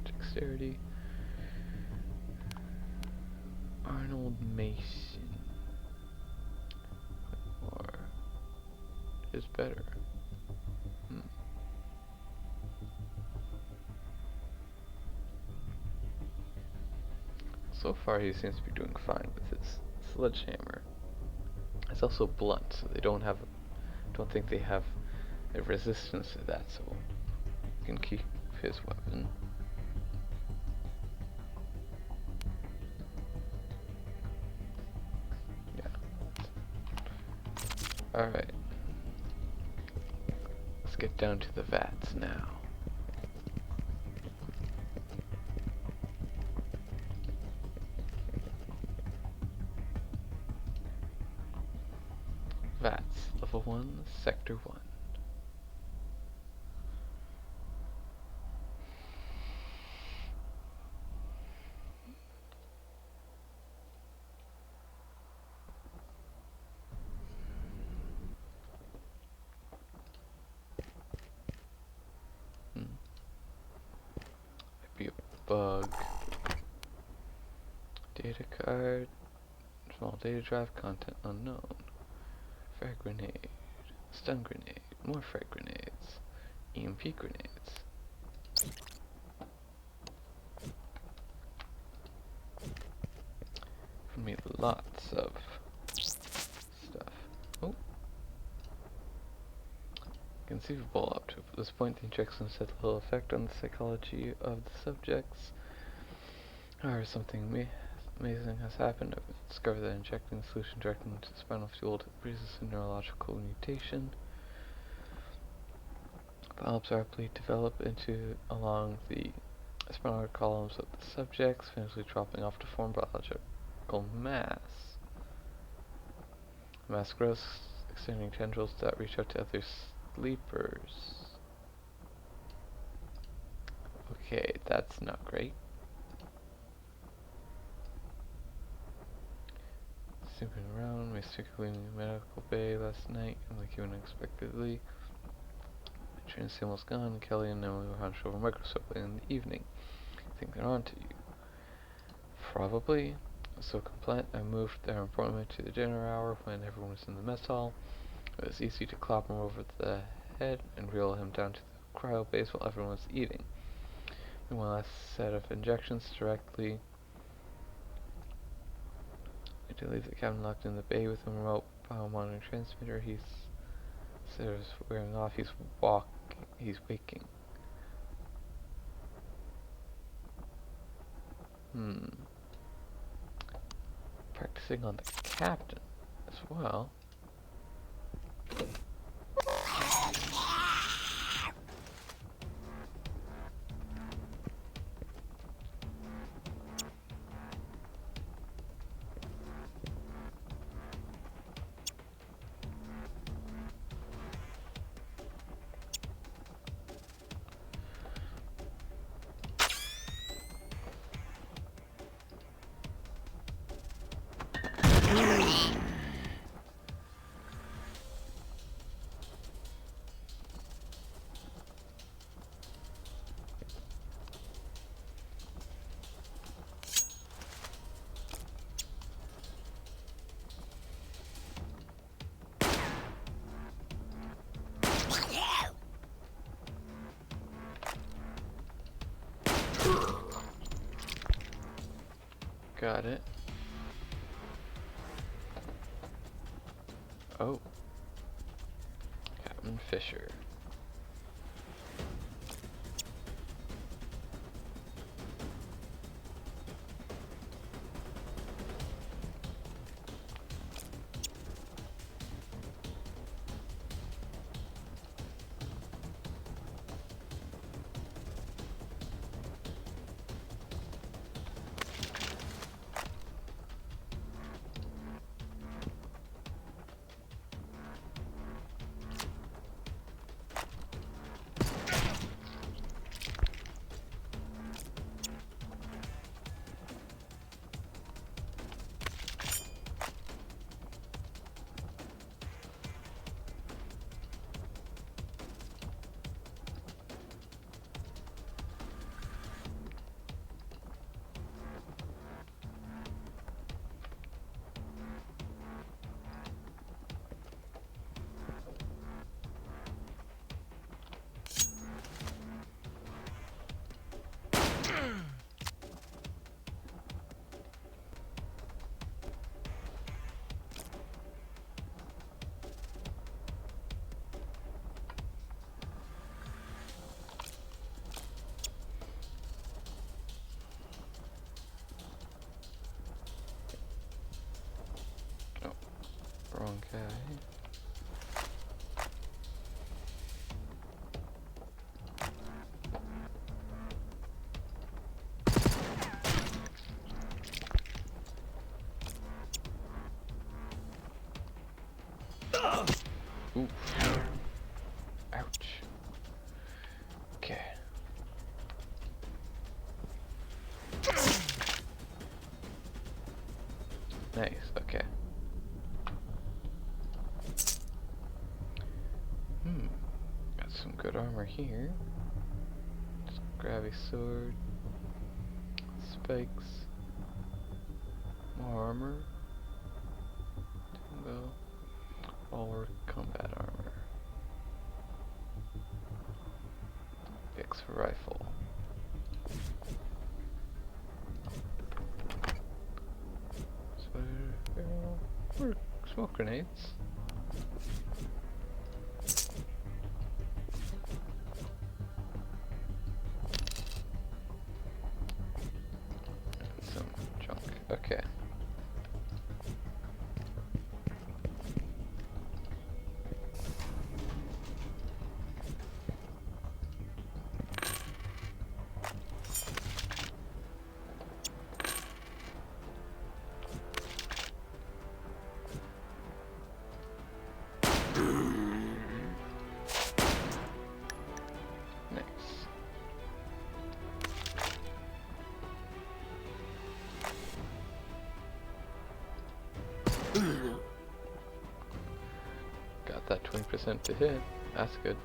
Dexterity. Arnold Mason. Or is better. So far he seems to be doing fine with his sledgehammer. It's also blunt, so they don't think they have a resistance to that, so you can keep his weapon. Yeah. Alright. Let's get down to the vats now. Vats, level 1, sector 1. Might be a bug. Data card, small data drive, content unknown. Frag grenade, stun grenade, more frag grenades, EMP grenades. For me, lots of stuff. Oh, conceivable up to this point. The injections had little effect on the psychology of the subjects. However, something amazing has happened. I've discovered that injecting the solution directly into the spinal fluid produces a neurological mutation. Polyps rapidly develop along the spinal columns of the subjects, eventually dropping off to form biological mass. Mass grows, extending tendrils that reach out to other sleepers. Okay, that's not great. snooping around, mistakenly in the medical bay last night and like you unexpectedly. The train is almost gone. Kelly and Emily were hunched over Microsoft in the evening. I think they're on to you. Probably. So compliant, I moved their appointment to the dinner hour when everyone was in the mess hall. It was easy to clop him over the head and reel him down to the cryo base while everyone was eating. And one last set of injections directly. I did leave the cabin locked in the bay with a remote biomonitoring transmitter. He's instead of wearing off, he's waking. Practicing on the captain as well. Got it. Oh. Captain Fisher. Wrong guy. Ooh. Ouch. Okay. Nice, okay. Got some good armor here. Just grab a sword. Spikes. More armor. Timbo. All combat armor. Picks for rifle. Or smoke grenades. And some junk. Okay. 90% to hit. That's good.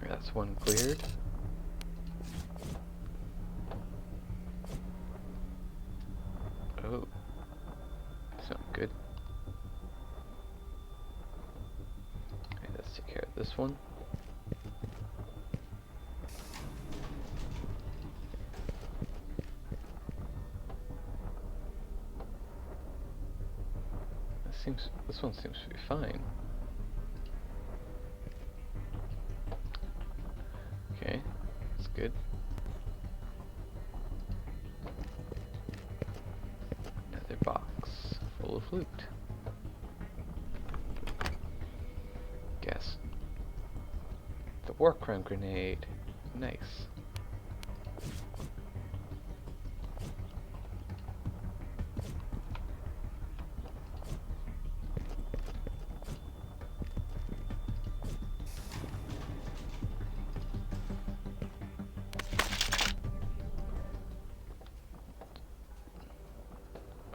That's one cleared. Oh, that's not good. Okay, let's take care of this one. This one seems to be fine. Okay, that's good. Another box full of loot. Guess. The war crime grenade. Nice.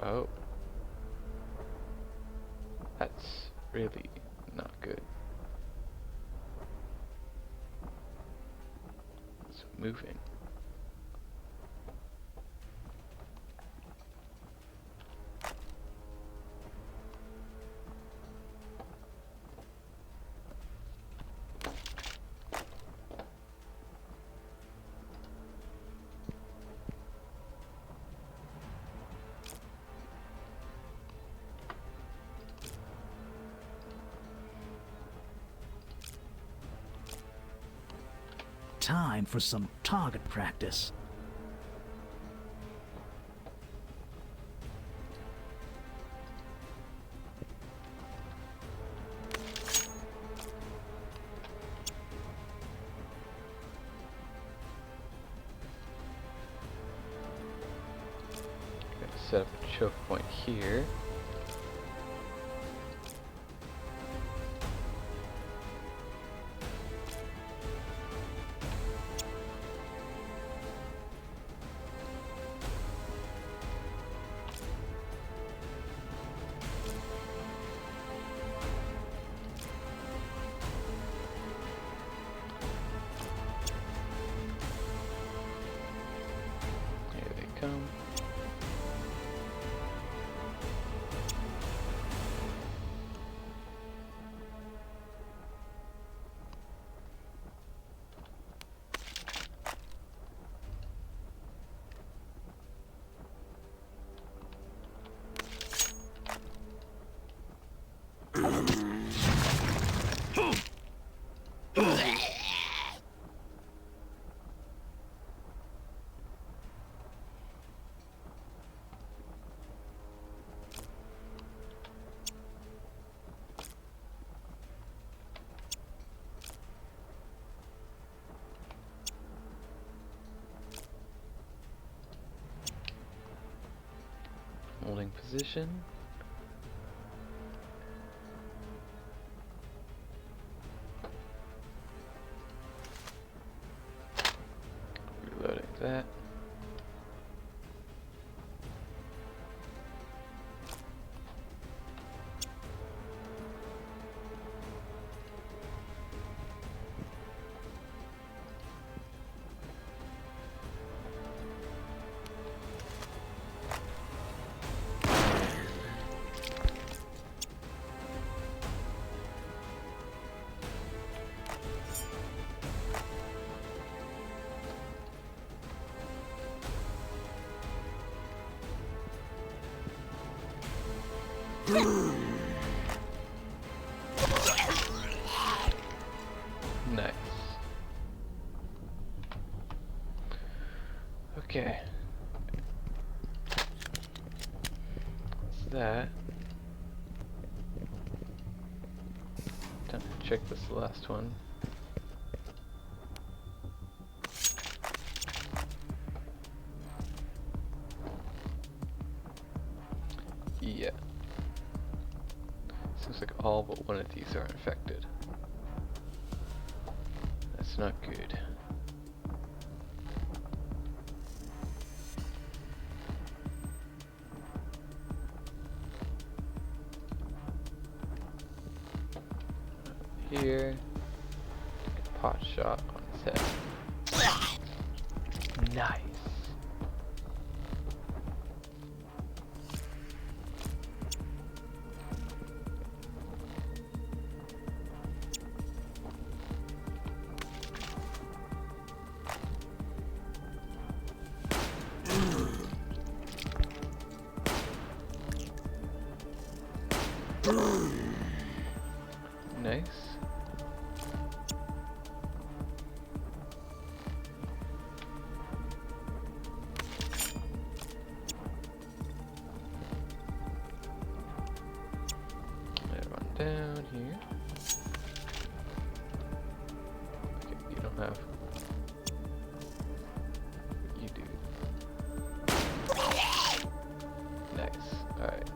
Oh. That's really not good. It's moving. Time for some target practice. Gonna set up a choke point here. Come. Holding position. Reloading that. Nice. Okay. That's that. Time to check this last one. Yeah. Seems like all but one of these are infected. That's not good. Here. Take a pot shot on his head. Nice. Nice. Run down here. Okay, you don't have. You do. Nice. Alright.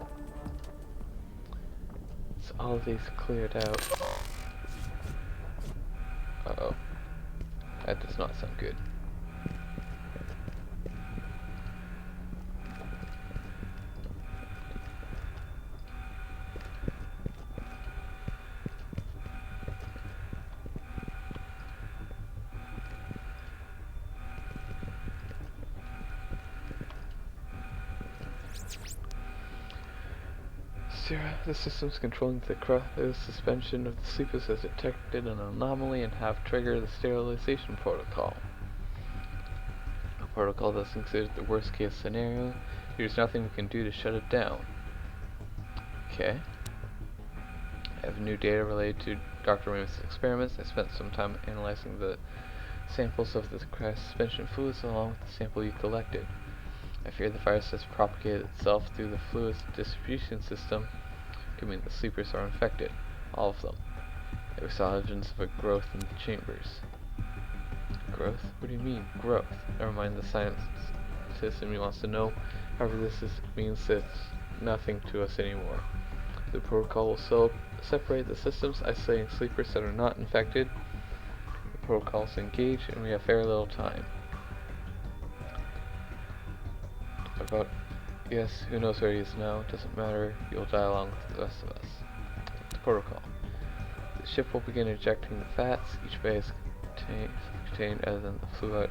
So all of these cleared out. Uh-oh. That does not sound good. Sarah, the systems controlling the suspension of the sleepers has detected an anomaly and have triggered the sterilization protocol. A protocol that's considered the worst case scenario. There's nothing we can do to shut it down. Okay. I have new data related to Dr. Ramus' experiments. I spent some time analyzing the samples of the suspension fluids along with the sample you collected. I fear the virus has propagated itself through the fluid's distribution system, meaning the sleepers are infected. All of them. We saw evidence of a growth in the chambers. Growth? What do you mean, growth? Never mind the science system he wants to know. However, means it's nothing to us anymore. The protocol will separate the systems, isolating sleepers that are not infected. The protocol is engaged, and we have very little time. Yes, who knows where he is now? Doesn't matter. You'll die along with the rest of us. The protocol. The ship will begin ejecting the fats. Each bay is contained other than the fluid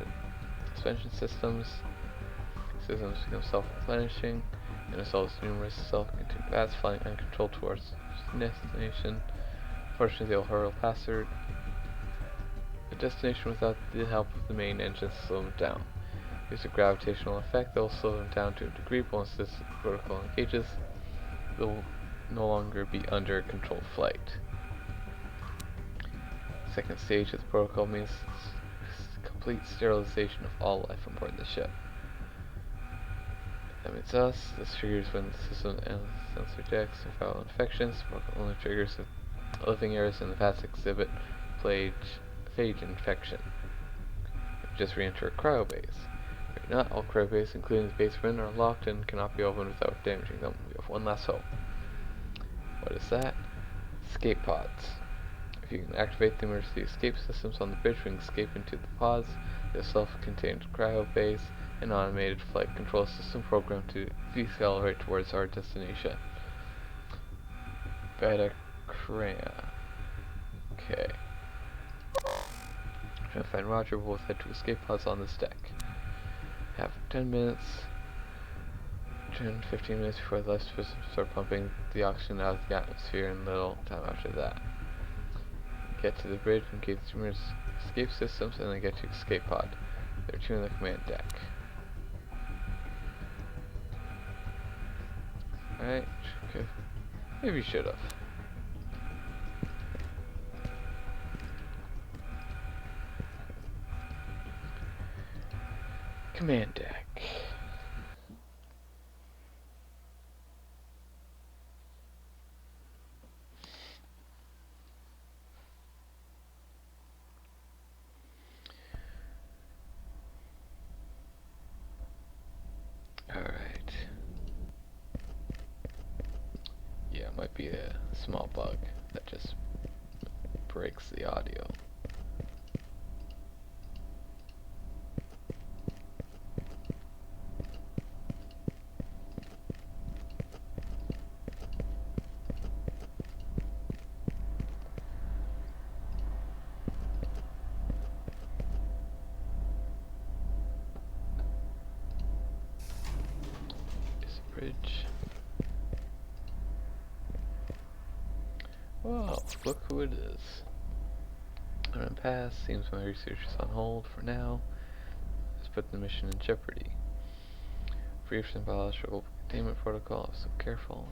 suspension systems. Systems become self-replenishing, and results numerous self-contained fats flying uncontrolled towards destination. Fortunately, they will hurl past their destination without the help of the main engine to slow them down. There's a gravitational effect that will slow them down to a degree, but once this protocol engages, they'll no longer be under controlled flight. Second stage of the protocol means complete sterilization of all life on board the ship. That means us. This triggers when the system and sensor decks are viral infections. The protocol only triggers if living areas in the vats exhibit phage infection. Just re-enter a cryo base. Not all cryo bases, including the basement, are locked and cannot be opened without damaging them. We have one last hope. What is that? Escape pods. If you can activate the emergency escape systems on the bridge, we can escape into the pods. The self-contained cryo base, an automated flight control system programmed to decelerate towards our destination. Beta Crania. Okay. Trying to find Roger. We'll head to escape pods on this deck. Have 10 minutes, 10-15 minutes before the life systems start pumping the oxygen out of the atmosphere, and little time after that. Get to the bridge, engage the escape systems, and then get to escape pod. There are two on the command deck. Alright, okay. Maybe you should have. Command deck. Alright. Yeah, it might be a small bug that just breaks the audio. It's a bridge. Whoa, look who it is. I'm past, seems my research is on hold for now. Let's put the mission in jeopardy. Briefs and biological containment protocol. I'm so careful.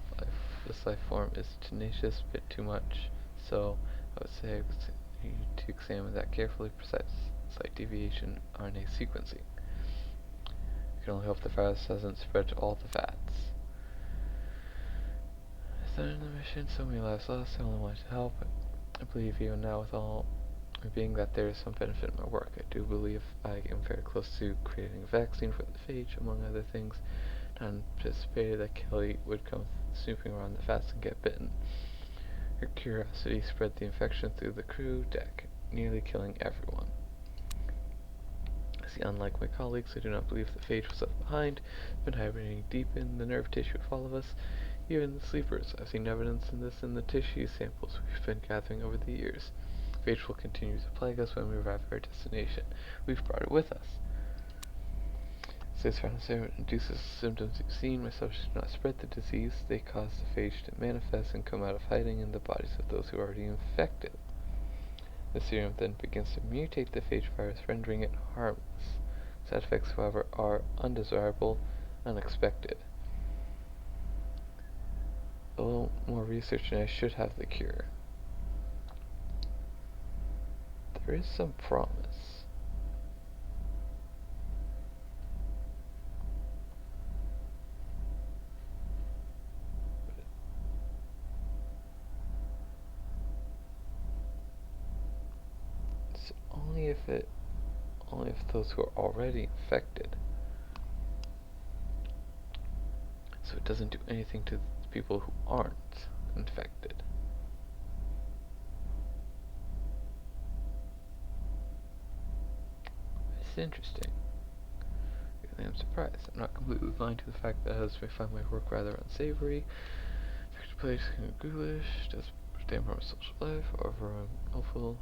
This life form is tenacious, a bit too much. So I would say you need to examine that carefully. Precise slight deviation, RNA sequencing. You can only hope the virus doesn't spread to all the fats. Starting the mission, so many lives lost. I only wanted to help. I believe even now, with all being that there is some benefit in my work, I do believe I am very close to creating a vaccine for the phage, among other things. I anticipated that Kelly would come snooping around the fats and get bitten. Her curiosity spread the infection through the crew deck, nearly killing everyone. See, unlike my colleagues, I do not believe the phage was left behind. It's been hibernating deep in the nerve tissue of all of us, even the sleepers. I've seen evidence in this in the tissue samples we've been gathering over the years. Phage will continue to plague us when we arrive at our destination. We've brought it with us. Since Pharmaceuticals induces the symptoms you've seen, my subjects do not spread the disease. They cause the phage to manifest and come out of hiding in the bodies of those who are already infected. The serum then begins to mutate the phage virus, rendering it harmless. Side effects, however, are undesirable, unexpected. A little more research and I should have the cure. There is some promise. It's only if those who are already infected. So it doesn't do anything to the people who aren't infected. It's interesting. I'm surprised. I'm not completely blind to the fact that others may find my work rather unsavory. Effective place and ghoulish, does stand for my social life, however I'm helpful.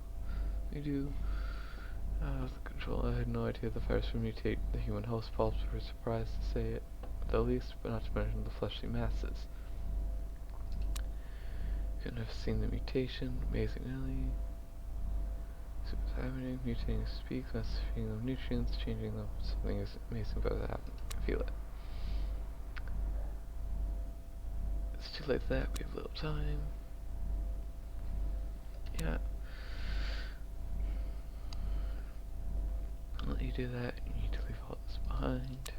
We do. The control, I had no idea the virus would mutate the human host polyps. Were surprised to say it, at the least, but not to mention the fleshly masses. Couldn't have seen the mutation, amazingly. So what's happening? Mutating speaks, feeding them nutrients, changing them. Something is amazing about that happening. I feel it. It's too late for that. We have little time. Yeah. I'll let you do that. You need to leave all this behind.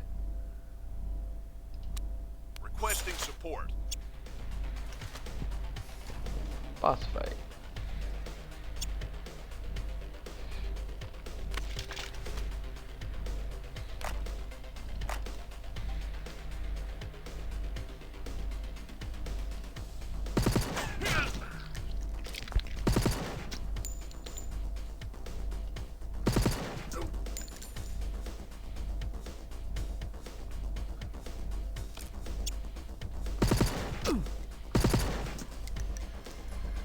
Requesting support. Boss fight.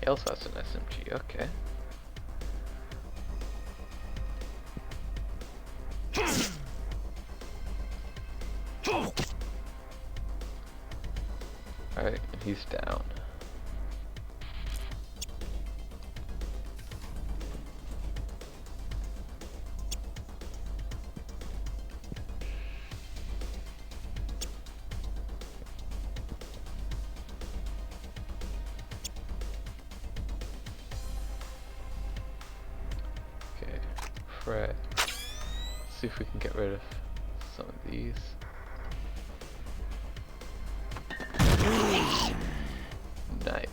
He also has an SMG, okay. Alright, and he's down. Right. Let's see if we can get rid of some of these. Nice.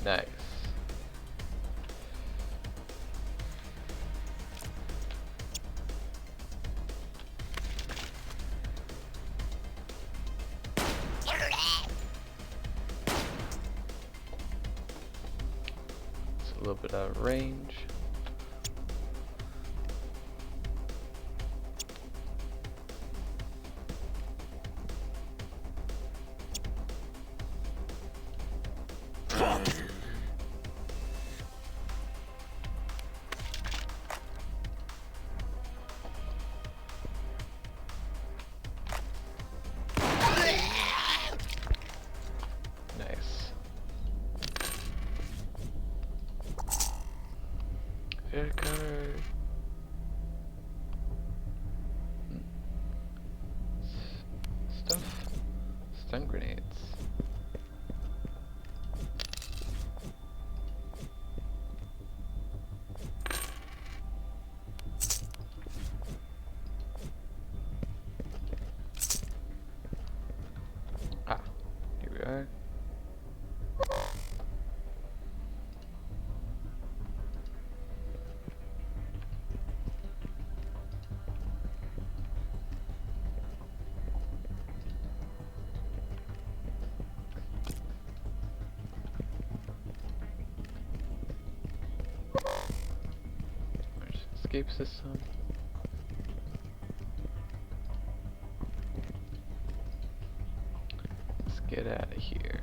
Nice. It's a little bit out of range. Nice. Air card. Stuff. Stun grenades. Ah, here we are. Escape system. Let's get out of here.